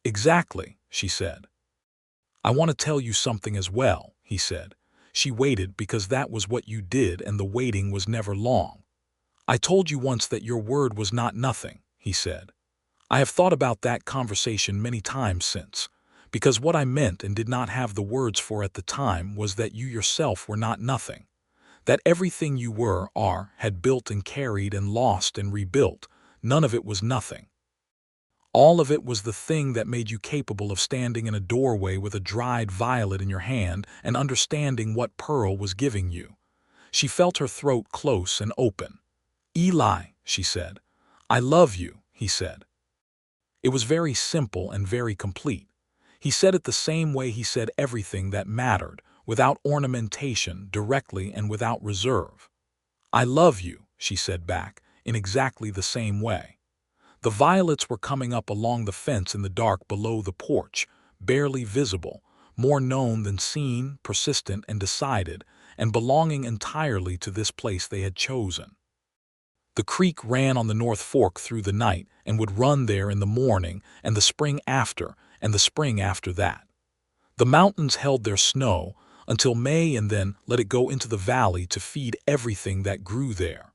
"Exactly," she said. "I want to tell you something as well," he said. She waited because that was what you did, and the waiting was never long. "I told you once that your word was not nothing," he said. "I have thought about that conversation many times since, because what I meant and did not have the words for at the time was that you yourself were not nothing, that everything you were, had built and carried and lost and rebuilt, none of it was nothing. All of it was the thing that made you capable of standing in a doorway with a dried violet in your hand and understanding what Pearl was giving you." She felt her throat close and open. "Eli," she said. "I love you," he said. It was very simple and very complete. He said it the same way he said everything that mattered, without ornamentation, directly and without reserve. "I love you," she said back, in exactly the same way. The violets were coming up along the fence in the dark below the porch, barely visible, more known than seen, persistent and decided, and belonging entirely to this place they had chosen. The creek ran on the North Fork through the night and would run there in the morning and the spring after and the spring after that. The mountains held their snow until May and then let it go into the valley to feed everything that grew there.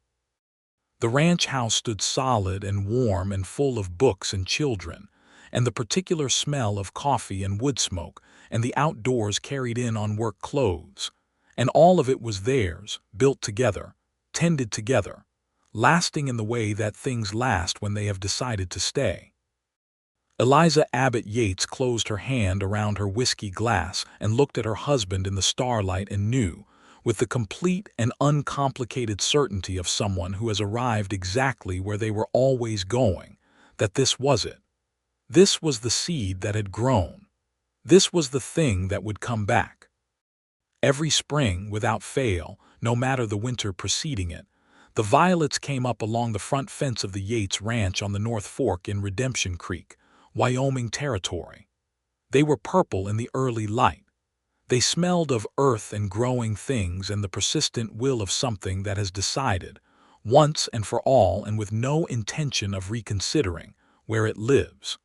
The ranch house stood solid and warm and full of books and children, and the particular smell of coffee and wood smoke and the outdoors carried in on work clothes, and all of it was theirs, built together, tended together, lasting in the way that things last when they have decided to stay. Eliza Abbott Yates closed her hand around her whiskey glass and looked at her husband in the starlight and knew, with the complete and uncomplicated certainty of someone who has arrived exactly where they were always going, that this was it. This was the seed that had grown. This was the thing that would come back. Every spring, without fail, no matter the winter preceding it, the violets came up along the front fence of the Yates Ranch on the North Fork in Redemption Creek, Wyoming Territory. They were purple in the early light. They smelled of earth and growing things and the persistent will of something that has decided, once and for all and with no intention of reconsidering, where it lives.